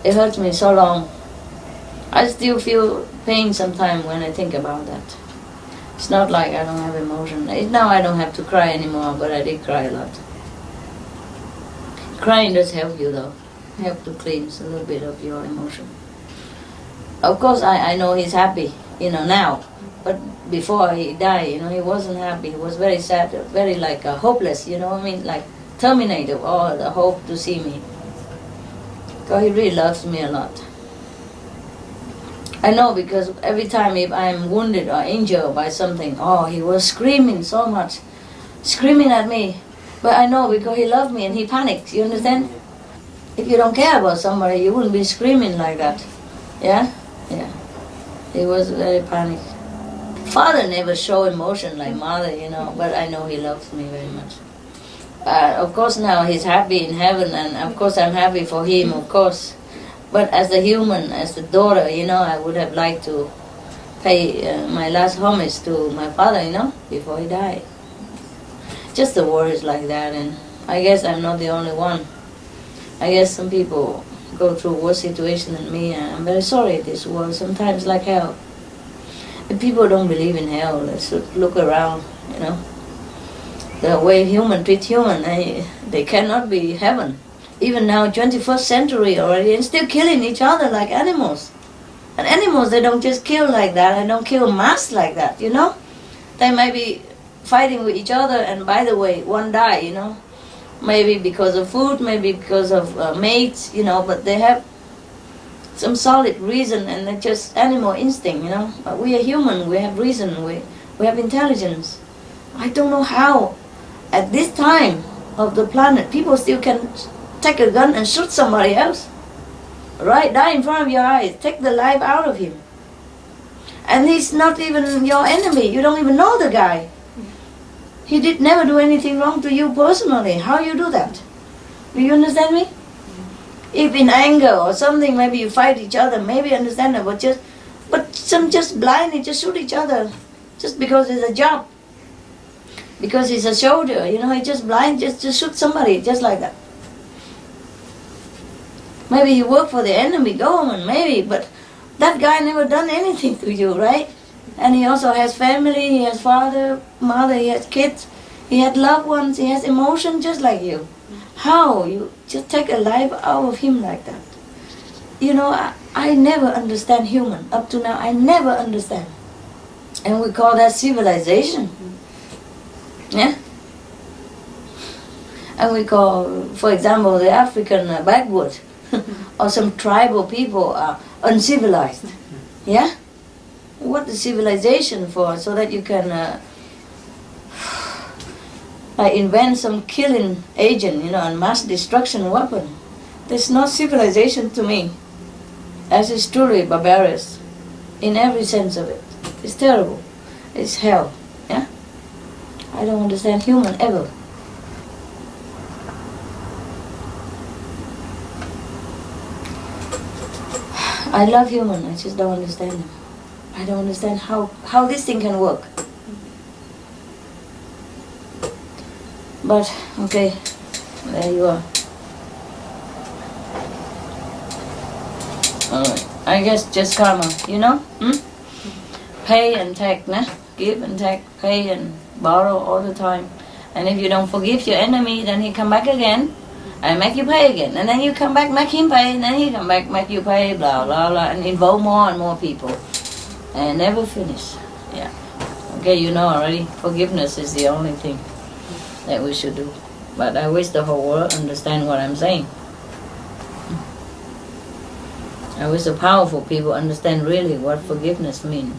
It hurts me so long. I still feel pain sometimes when I think about that. It's not like I don't have emotion. Now I don't have to cry anymore, but I did cry a lot. Crying does help you though. Help to cleanse a little bit of your emotion. Of course I know he's happy, now. But before he died, he wasn't happy. He was very sad, very like hopeless, like terminated all the hope to see me. God, he really loves me a lot. I know, because every time if I'm wounded or injured by something, he was screaming so much, screaming at me. But I know, because he loved me and he panicked, you understand? If you don't care about somebody, you wouldn't be screaming like that. Yeah? Yeah. He was very panicked. Father never show emotion like mother, but I know he loves me very much. Of course now he's happy in heaven, and of course I'm happy for him, of course. But as a human, as a daughter, I would have liked to pay my last homage to my father, before he died. Just the words like that, and I guess I'm not the only one. I guess some people go through worse situation than me, and I'm very sorry this world sometimes like hell. If people don't believe in hell, they should look around, The way human treat human, they cannot be heaven. Even now, 21st century already, and still killing each other like animals. And animals, they don't just kill like that, they don't kill mass like that, They may be fighting with each other, and by the way, one die, Maybe because of food, maybe because of mates, but they have some solid reason, and they're just animal instinct, But we are human, we have reason, we have intelligence. I don't know how, at this time of the planet, people still can take a gun and shoot somebody else. Right? Die in front of your eyes. Take the life out of him. And he's not even your enemy. You don't even know the guy. He did never do anything wrong to you personally. How you do that? Do you understand me? If in anger or something, maybe you fight each other, maybe understandable. But some just blindly just shoot each other, just because it's a job. Because he's a soldier, he just blind, just shoot somebody, just like that. Maybe he worked for the enemy government, maybe, but that guy never done anything to you, right? And he also has family, he has father, mother, he has kids, he has loved ones, he has emotion just like you. How you just take a life out of him like that? I never understand human. Up to now, I never understand. And we call that civilization. Yeah? And we call, for example, the African backward or some tribal people are uncivilized. Yeah? What is civilization for? So that you can invent some killing agent, and mass destruction weapon. That's not civilization to me. As it's truly barbarous in every sense of it. It's terrible. It's hell. Yeah? I don't understand human ever. I love human, I just don't understand them. I don't understand how this thing can work. But, okay, there you are. Alright, I guess just karma, Pay and take, give and take, pay and borrow all the time. And if you don't forgive your enemy, then he come back again and make you pay again. And then you come back, make him pay, and then he come back, make you pay, blah, blah, blah, and involve more and more people. And never finish. Yeah. Okay, you know already, forgiveness is the only thing that we should do. But I wish the whole world understand what I'm saying. I wish the powerful people understand really what forgiveness means.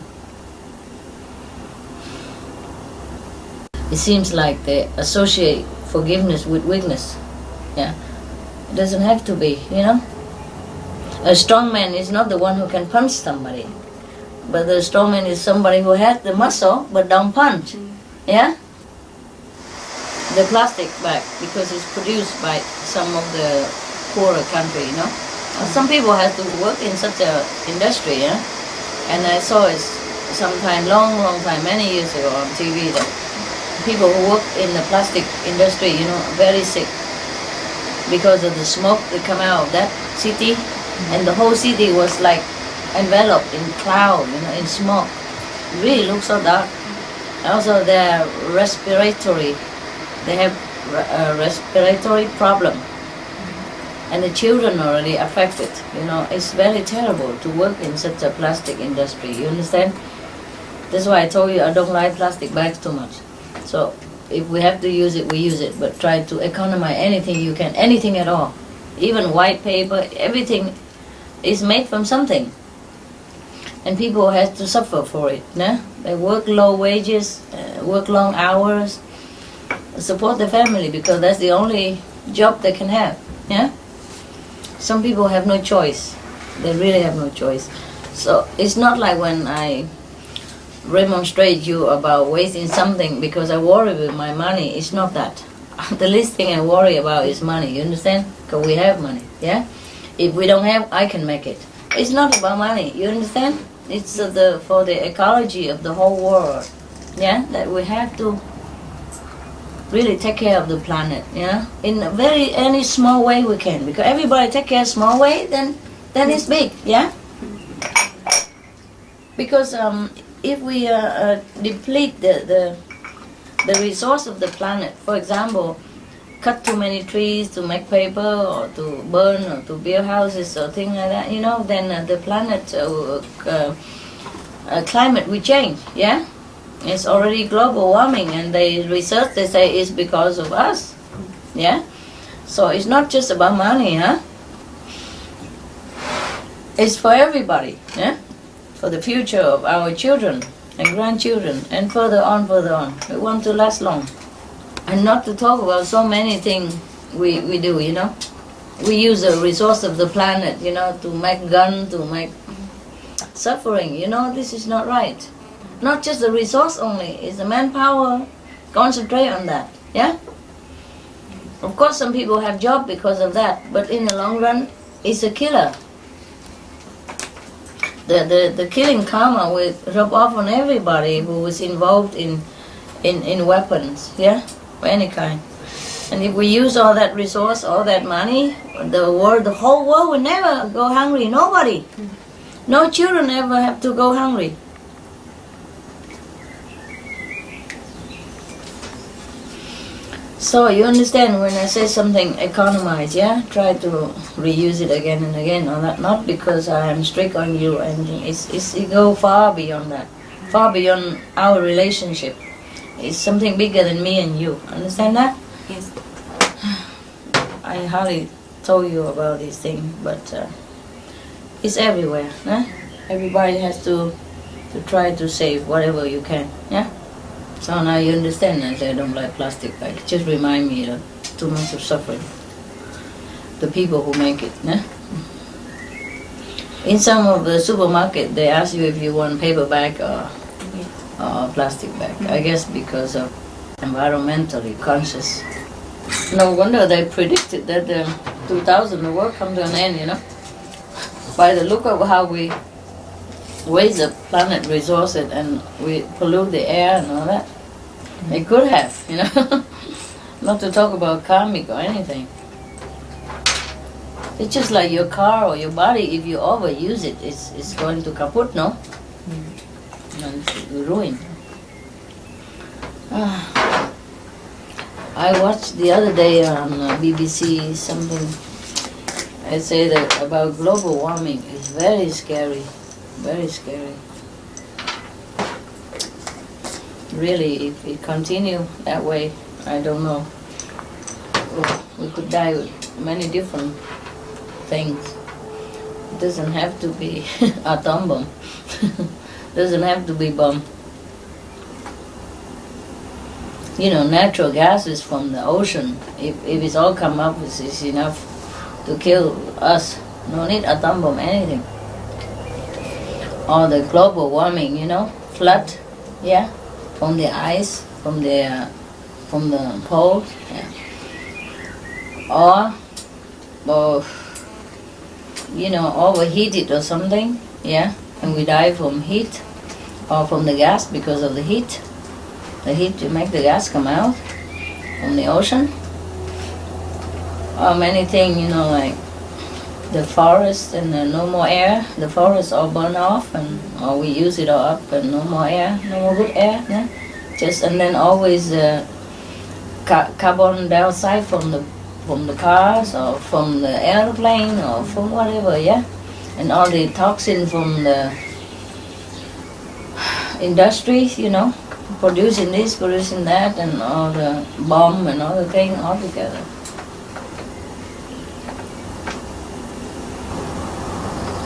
It seems like they associate forgiveness with weakness. Yeah, it doesn't have to be, A strong man is not the one who can punch somebody, but the strong man is somebody who has the muscle but don't punch. Yeah. The plastic bag, because it's produced by some of the poorer country, Some people have to work in such a industry, yeah. And I saw it's sometime, long time, many years ago on TV that people who work in the plastic industry, you know, are very sick because of the smoke that come out of that city, and the whole city was like enveloped in cloud, you know, in smoke. It really looks so dark. Also, their respiratory, they have a respiratory problem, and the children are already affected. You know, it's very terrible to work in such a plastic industry. You understand? That's why I told you I don't like plastic bags too much. So if we have to use it, we use it, but try to economize anything you can, anything at all. Even white paper, everything is made from something. And people have to suffer for it. Yeah? They work low wages, work long hours, support the family because that's the only job they can have. Yeah? Some people have no choice. They really have no choice. So it's not like when I remonstrate you about wasting something because I worry with my money. It's not that. The least thing I worry about is money. You understand? Because we have money. Yeah? If we don't have, I can make it. It's not about money. You understand? It's for the ecology of the whole world. Yeah? That we have to really take care of the planet. Yeah? In a any small way we can. Because everybody take care small way, then it's big. Yeah? Because if we deplete the resource of the planet, for example, cut too many trees to make paper or to burn or to build houses or things like that, you know, then the planet climate will change. Yeah, it's already global warming, and they research, they say it's because of us. Yeah, so it's not just about money, huh? It's for everybody. Yeah, for the future of our children and grandchildren, and further on. We want to last long. And not to talk about so many things we do, you know. We use the resource of the planet, you know, to make guns, to make suffering, you know. This is not right. Not just the resource only, it's the manpower. Concentrate on that, yeah? Of course some people have job because of that, but in the long run, it's a killer. The killing karma will rub off on everybody who was involved in weapons, yeah, of any kind. And if we use all that resource, all that money, the whole world will never go hungry. Nobody, no children ever have to go hungry. So you understand when I say something, economize, yeah? Try to reuse it again and again. Not because I am strict on you, and it go far beyond that, far beyond our relationship. It's something bigger than me and you. Understand that? Yes. I hardly told you about this thing, but it's everywhere. Huh? Everybody has to try to save whatever you can. Yeah. So now you understand that I don't like plastic bags. Just remind me of too much of suffering. The people who make it. Yeah? In some of the supermarket, they ask you if you want paper bag or plastic bag. I guess because of environmentally conscious. No wonder they predicted that 2000 the world come to an end, you know. By the look of how we waste the planet resources and we pollute the air and all that. It could have, you know. Not to talk about karmic or anything. It's just like your car or your body. If you overuse it, it's going to kaput, no? And ruin. I watched the other day on BBC something. I say that about global warming. It's very scary. Very scary. Really, if it continue that way, I don't know. We could die with many different things. It doesn't have to be atom bomb. Doesn't have to be bomb. You know, natural gases from the ocean. If it's all come up, it's enough to kill us. No need atom bomb, anything. Or the global warming, you know, flood, yeah, from the ice, from the poles, yeah. Or you know, overheated or something, yeah, and we die from heat. or from the gas because of the heat. The heat to make the gas come out from the ocean. Or many things, like the forest and no more air. The forest all burn off, or we use it all up and no more air, no more good air. Yeah? And then always carbon dioxide from the cars or from the airplane or from whatever, yeah. And all the toxin from the industries, producing this, producing that, and all the bomb and all the thing all together.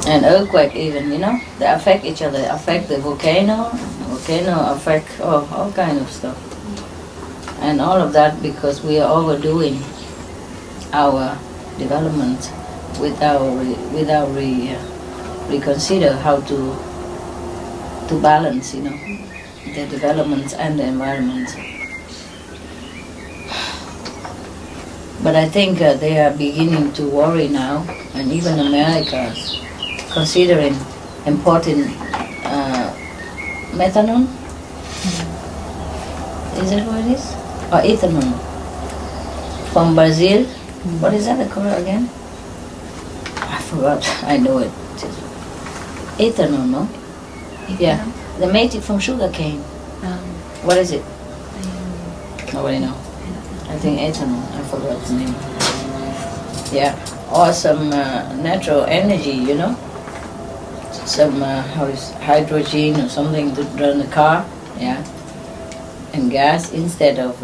And earthquake even, they affect each other, affect the volcano affect all kind of stuff. And all of that because we are overdoing our development without reconsider how to balance, the development and the environment. But I think they are beginning to worry now, and even America is considering importing methanol. Is that what it is? Or ethanol from Brazil. What is that called again? I forgot. I know it. Ethanol, no? Yeah. They made it from sugar cane. What is it? Nobody knows. I think ethanol. I forgot the name. Yeah. Or some natural energy, some hydrogen or something to run the car. Yeah. And gas instead of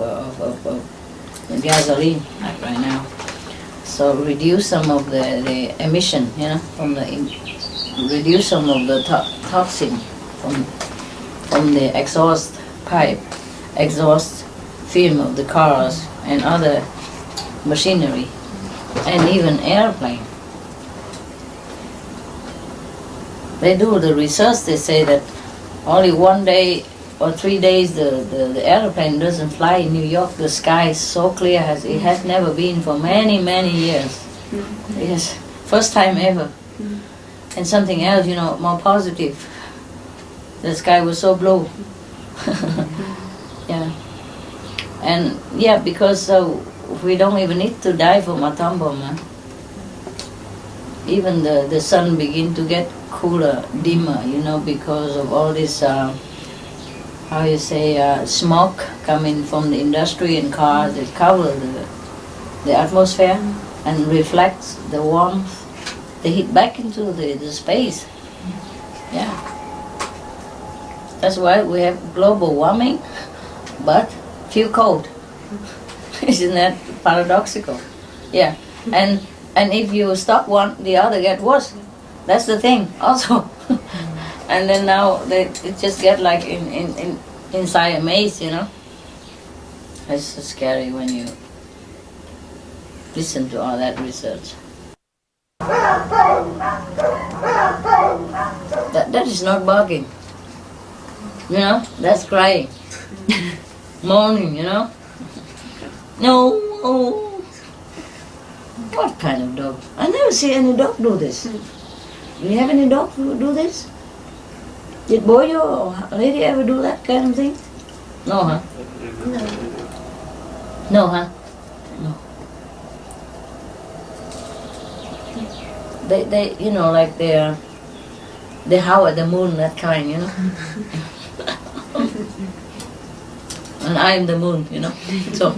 gasoline, like right now. So reduce some of the emission, reduce some of the toxin from the exhaust film of the cars and other machinery, and even airplane. They do the research. They say that only 1 day or 3 days the airplane doesn't fly in New York. The sky is so clear as it has never been for many, many years. Yes, first time ever. And something else, more positive. The sky was so blue. Yeah. And yeah, because we don't even need to die from atom bomb. Even the sun begin to get cooler, dimmer, because of all this smoke coming from the industry and cars that cover the atmosphere and reflects the warmth, the heat back into the space. Yeah. That's why we have global warming, but feel cold. Isn't that paradoxical? Yeah. And if you stop one, the other get worse. That's the thing also. And then now it just get like inside a maze, It's so scary when you listen to all that research. That is not barking. That's crying. Moaning, No. What kind of dog? I never see any dog do this. Do you have any dog who do this? Did Boyo or lady ever do that kind of thing? No, huh? No. No, huh? No. They like they howl at the moon, that kind, And I am the moon, So.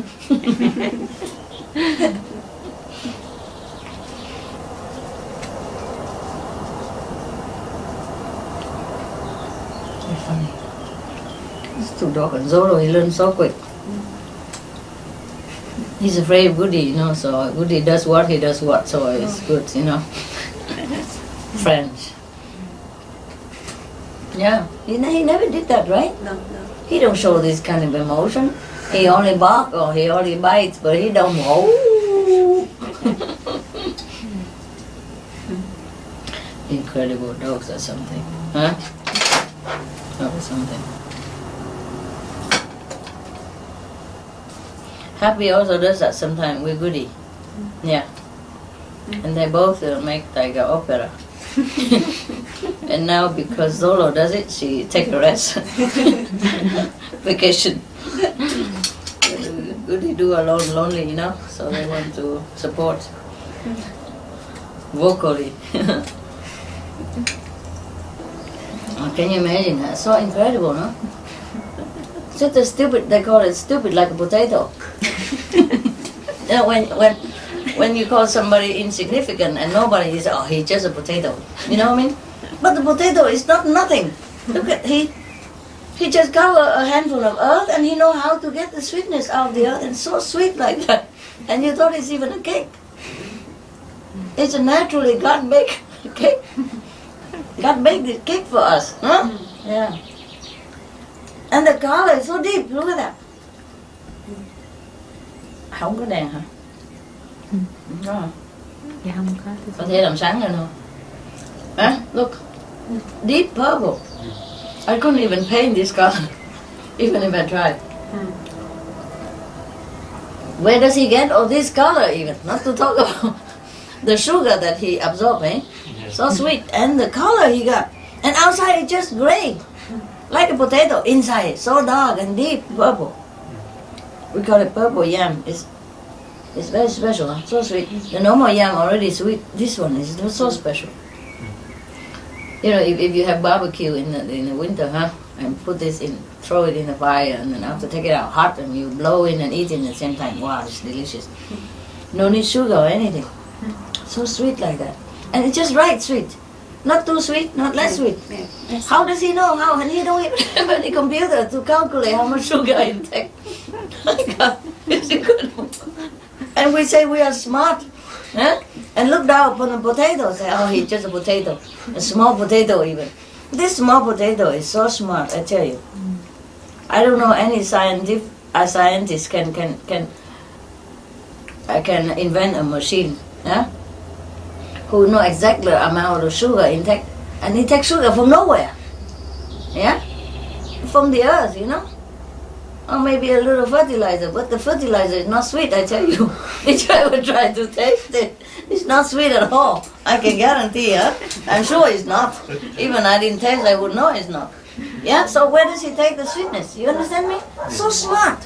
Funny. It's too dark, and Zoro, he learns so quick. He's afraid of Goody, so Goody does what, he does what, so it's good, French. Yeah, he never did that, right? No. He don't show this kind of emotion. He only bark or he only bites, but he don't howl. Incredible dogs or something, huh? Or something. Happy also does that sometimes with Goody. Yeah. And they both make like an opera. And now because Zolo does it, she take a rest. Vacation. Goody do alone, lonely, you know, so they want to support vocally. Can you imagine that? So incredible, no? Such a stupid, they call it stupid like a potato. You know, when you call somebody insignificant and nobody is, oh, he's just a potato. You know what I mean? But the potato is not nothing. Look at, he just got a handful of earth and he know how to get the sweetness out of the earth, and so sweet like that. And you thought it's even a cake. It's a naturally God make cake. God made this cake for us, huh? Yeah. And the color is so deep, look at that. Không có đèn hả? Đúng rồi. Dạ không có. Có thể làm sáng lên không? Huh? Look, deep purple. I couldn't even paint this color, even if I tried. Where does he get all this color even? Not to talk about the sugar that he absorbed, eh? So sweet. And the color he got. And outside it's just gray, like a potato. Inside so dark and deep purple. We call it purple yam. It's very special, huh? So sweet. The normal yam already sweet. This one is so special. You know, if you have barbecue in the winter, huh, and put this in, throw it in the fire, and then after take it out hot, and you blow in and eat it at the same time. Wow, it's delicious. No need sugar or anything. So sweet like that, and it's just right sweet, not too sweet, not less sweet. How does he know how? And he don't even have any computer to calculate how much sugar it takes. It's incredible. And we say we are smart, huh? And look down upon the potato, say, oh, he's just a potato, a small potato even. This small potato is so smart, I tell you. I don't know any scientist can invent a machine, huh? Who know exactly the amount of sugar intake, and he takes sugar from nowhere, yeah, from the earth, you know. Or maybe a little fertilizer, but the fertilizer is not sweet, I tell you. If you ever try to taste it, it's not sweet at all. I can guarantee, huh? I'm sure it's not. Even I didn't taste, I would know it's not. Yeah, so where does he take the sweetness? You understand me? So smart.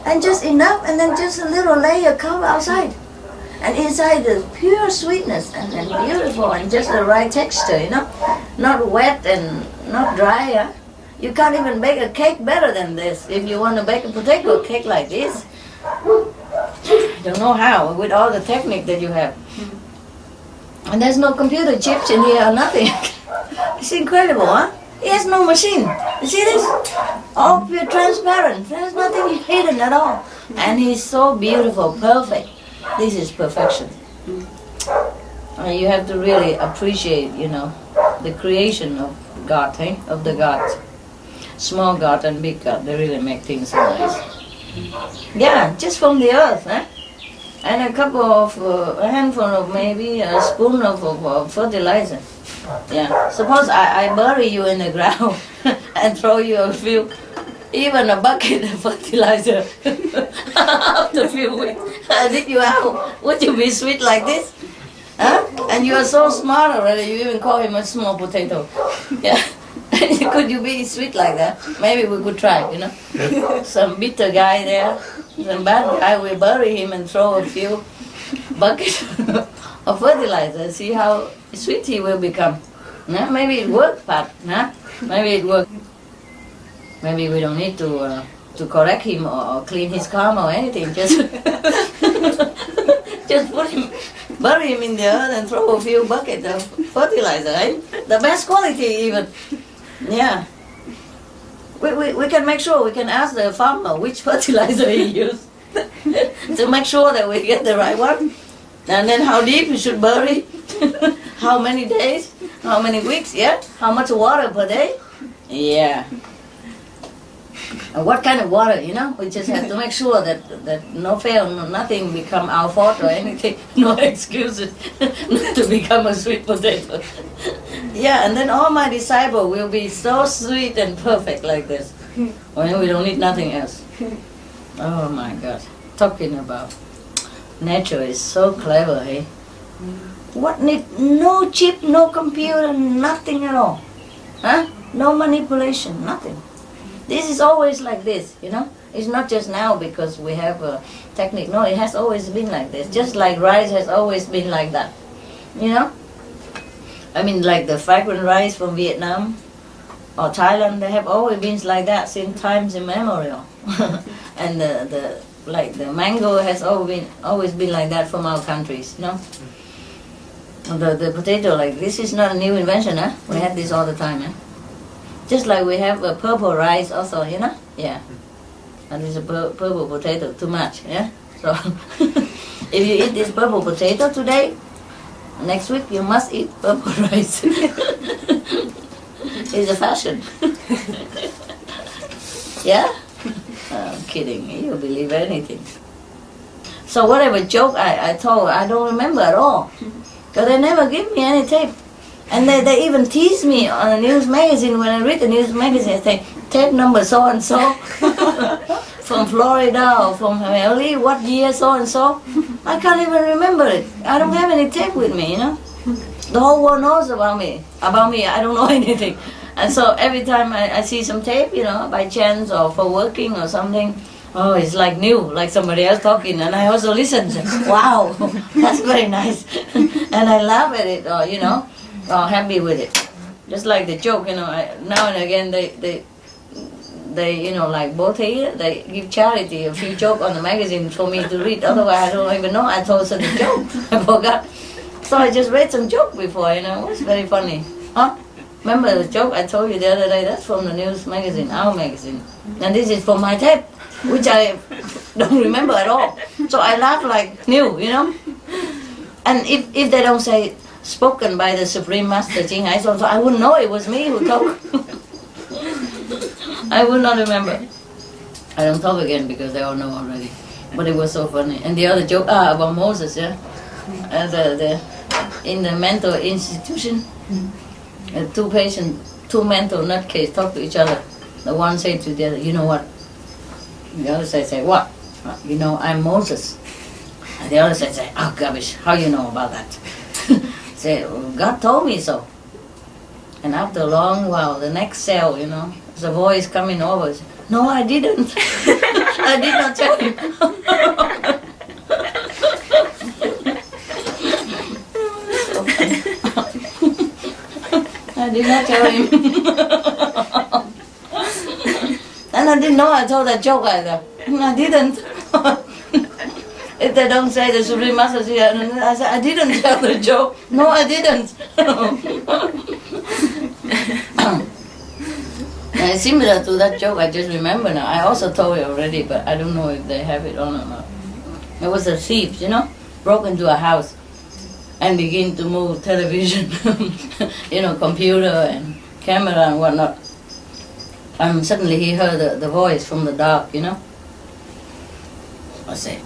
And just enough, and then just a little layer cover outside. And inside the pure sweetness, and beautiful, and just the right texture, you know? Not wet and not dry, huh? You can't even bake a cake better than this. If you want to bake a potato cake like this, don't know how, with all the technique that you have. And there's no computer chips in here or nothing. It's incredible, huh? He has no machine. You see this? All pure transparent. There's nothing hidden at all. And he's so beautiful, perfect. This is perfection. You have to really appreciate, you know, the creation of God, eh? Of the gods. Small God and big God, they really make things so nice. Yeah, just from the earth, eh? And a couple of, a handful of maybe a spoon of fertilizer. Yeah, suppose I bury you in the ground and throw you a few, even a bucket of fertilizer after a few weeks. Did you have, would you be sweet like this? Huh? And you are so smart already, you even call him a small potato. Yeah. Could you be sweet like that? Maybe we could try, you know. Some bitter guy there, some bad guy, we bury him and throw a few buckets of fertilizer. See how sweet he will become. No? Maybe it worked, Pat. Huh? Maybe it worked. Maybe we don't need to correct him or clean his karma or anything. Just put him, bury him in the earth and throw a few buckets of fertilizer. Eh? The best quality even. Yeah. We can make sure, we can ask the farmer which fertilizer he used to make sure that we get the right one. And then how deep you should bury, how many days, how many weeks, yeah? How much water per day? Yeah. And what kind of water, you know? We just have to make sure that no fail, nothing become our fault or anything. No excuses not to become a sweet potato. Yeah, and then all my disciples will be so sweet and perfect like this. When we don't need nothing else. Oh my God. Talking about nature is so clever, hey? What need? No chip, no computer, nothing at all. Huh? No manipulation, nothing. This is always like this, you know. It's not just now because we have a technique. No, it has always been like this. Just like rice has always been like that, you know. I mean, like the fragrant rice from Vietnam or Thailand, they have always been like that since times immemorial. And the mango has always been like that from our countries, you know. The potato, like this is not a new invention, huh? We have this all the time, huh? Just like we have a purple rice also, you know. Yeah. And it's a purple potato, too much, yeah. So if you eat this purple potato today, next week you must eat purple rice. It's a fashion. Yeah? I'm kidding. You believe anything. So whatever joke I told, I don't remember at all. Because they never give me any tape. And they even tease me on a news magazine. When I read the news magazine, they say, tape number so-and-so. From Florida or from Miami, what year so-and-so. I can't even remember it. I don't have any tape with me, you know. The whole world knows about me. About me, I don't know anything. And so every time I see some tape, you know, by chance or for working or something, oh, it's like new, like somebody else talking. And I also listen, wow, that's very nice. And I laugh at it, or, you know, or happy with it. Just like the joke, you know, now and again they, you know, like both here, they give charity a few jokes on the magazine for me to read. Otherwise, I don't even know I told such a joke. I forgot. So I just read some joke before, you know. It was very funny. Huh? Remember the joke I told you the other day? That's from the news magazine, our magazine. And this is from my tape, which I don't remember at all. So I laugh like new, you know. And if they don't say spoken by the Supreme Master Ching Hai, so I wouldn't know it was me who talked. I would not remember. I don't talk again because they all know already. But it was so funny. And the other joke about Moses, yeah. In the mental institution, two mental nutcases talk to each other. The one say to the other, you know what? The other say what? You know, I'm Moses. And the other say, oh garbage, how you know about that? Say, God told me so. And after a long while, the next cell, you know, the voice coming over. No, I didn't. I did not tell him. I did not tell him. And I didn't know I told that joke either. I didn't. If they don't say the Supreme Master, I said, I didn't tell the joke. No, I didn't. Similar to that joke, I just remember now. I also told it already, but I don't know if they have it on or not. It was a thief, you know, broke into a house and began to move television, you know, computer and camera and whatnot. And suddenly he heard the voice from the dark, you know. I say,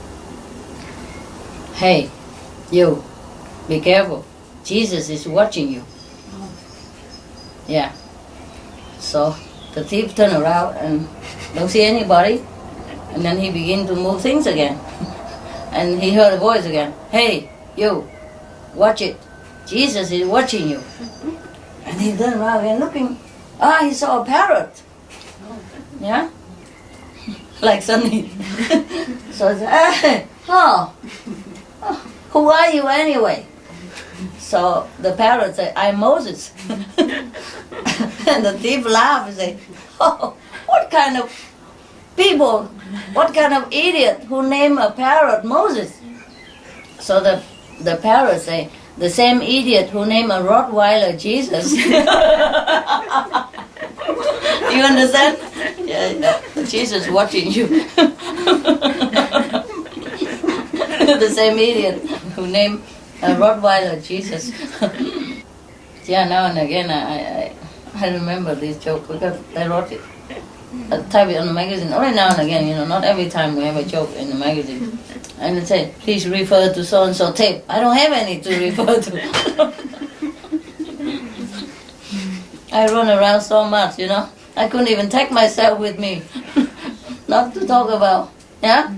hey, you, be careful. Jesus is watching you. Yeah. So the thief turned around and don't see anybody. And then he began to move things again. And he heard a voice again. Hey, you, watch it. Jesus is watching you. And he turned around and looking. He saw a parrot. Yeah? Like Sunny. So he said, hey, who are you anyway? So the parrot said, I'm Moses. And the thief laughed and said, oh, what kind of people, what kind of idiot who name a parrot Moses? So the parrot say, the same idiot who named a Rottweiler Jesus. You understand? Yeah. Jesus watching you. The same idiot who named a Rottweiler Jesus. Yeah, now and again I remember this joke because I wrote it. I type it on the magazine only now and again, you know, not every time we have a joke in the magazine. And it said, please refer to so-and-so tape. I don't have any to refer to. I run around so much, you know. I couldn't even take myself with me. Not to talk about, yeah?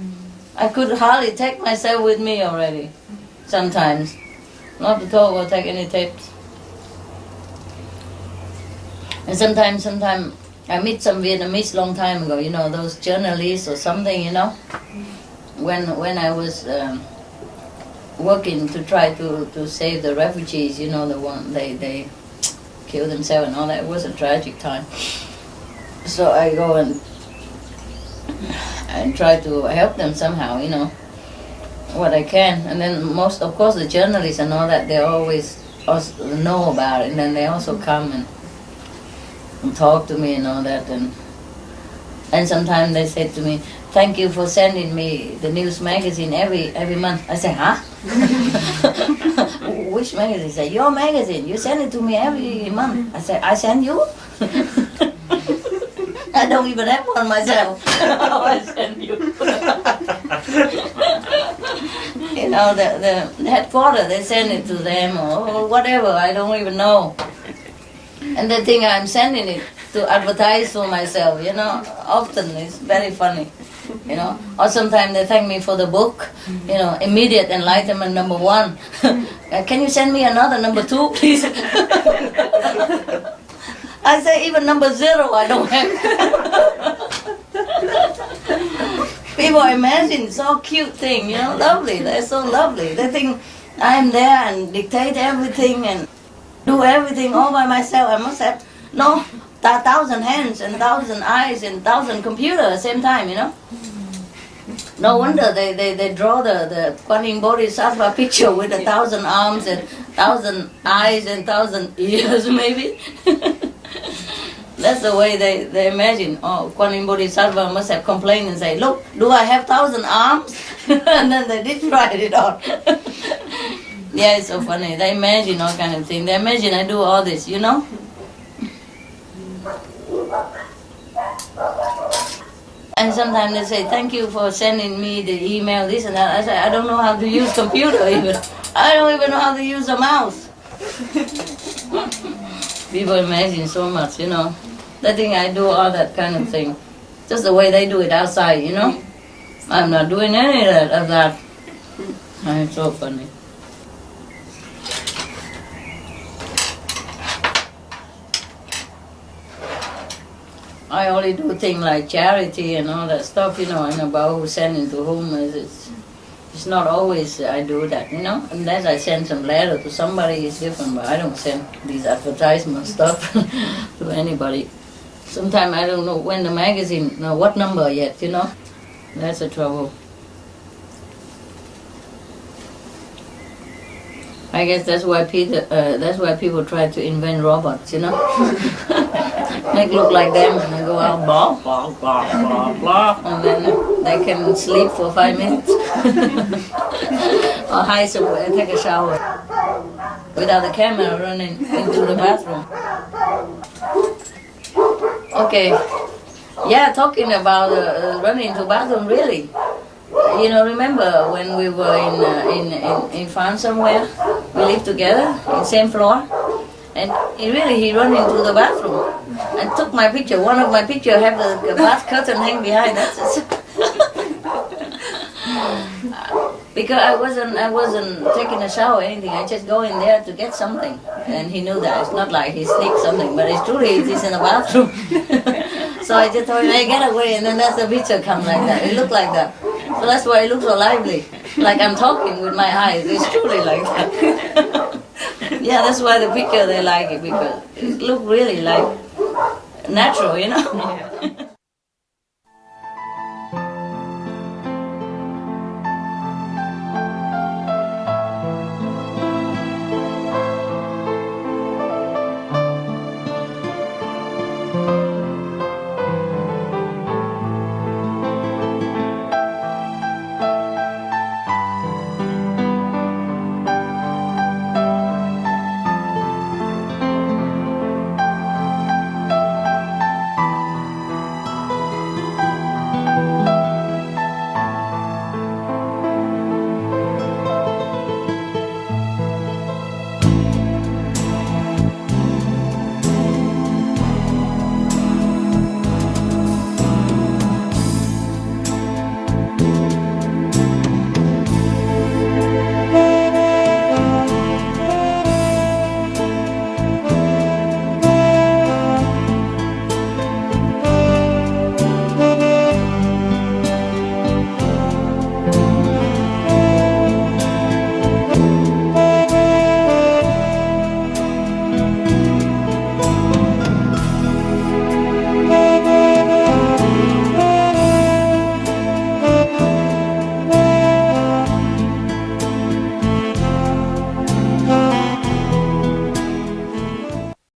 I could hardly take myself with me already, sometimes. not to talk or take any tapes. And sometimes I meet some Vietnamese long time ago, you know, those journalists or something, you know. When I was working to try to save the refugees, you know, the one they killed themselves and all that. It was a tragic time. So I go and try to help them somehow, you know, what I can. And then most, of course, the journalists and all that, they always also know about it, and then they also come and talk to me and all that. And sometimes they say to me, "Thank you for sending me the news magazine every month." I say, "Huh?" "Which magazine?" They say, "Your magazine. You send it to me every month." I say, "I send you?" I don't even have one myself. I send you. You know, the headquarters, they send it to them or whatever. I don't even know. And they think I'm sending it to advertise for myself, you know. Often it's very funny, you know. Or sometimes they thank me for the book, you know, Immediate Enlightenment #1. Can you send me another #2, please? I say even #0 I don't have. People imagine so cute thing, you know, lovely. They're so lovely. They think I'm there and dictate everything and do everything all by myself. I must have 1,000 hands and 1,000 eyes and 1,000 computers at the same time, you know. No wonder they draw the Kuan Yin Bodhisattva picture with 1,000 arms and 1,000 eyes and 1,000 ears, maybe. That's the way they imagine. Oh, Kuan Yin Bodhisattva must have complained and say, "Look, do I have 1,000 arms?" And then they did write it out. Yeah, it's so funny. They imagine all kind of things. They imagine I do all this, you know. And sometimes they say, "Thank you for sending me the email, this and that." I say, "I don't know how to use computer even. I don't even know how to use a mouse." People imagine so much, you know. They think I do all that kind of thing. Just the way they do it outside, you know. I'm not doing any of that. It's so funny. I only do things like charity and all that stuff, you know, and about who sending to whom. It's not always I do that, you know. Unless I send some letter to somebody, it's different, but I don't send these advertisement stuff to anybody. Sometimes I don't know when the magazine, know what number yet, you know. That's the trouble. I guess that's why people try to invent robots, you know. Make look like them and they go out blah blah blah blah blah, and then they can sleep for 5 minutes or hide somewhere, take a shower without the camera running into the bathroom. Okay, yeah, talking about running into bathroom, really. You know, remember when we were in France somewhere? We lived together in same floor, and he ran into the bathroom and took my picture. One of my picture have the bath curtain hang behind. That's it. Because I wasn't taking a shower or anything. I just go in there to get something, and he knew that. It's not like he sneaked something, but it's truly he's in the bathroom. So I just told him, "Hey, get away," and then that's the picture come like that. It looked like that. So that's why it looks so lively, like I'm talking with my eyes. It's truly like that. Yeah, that's why the picture they like it, because it looks really like natural, you know.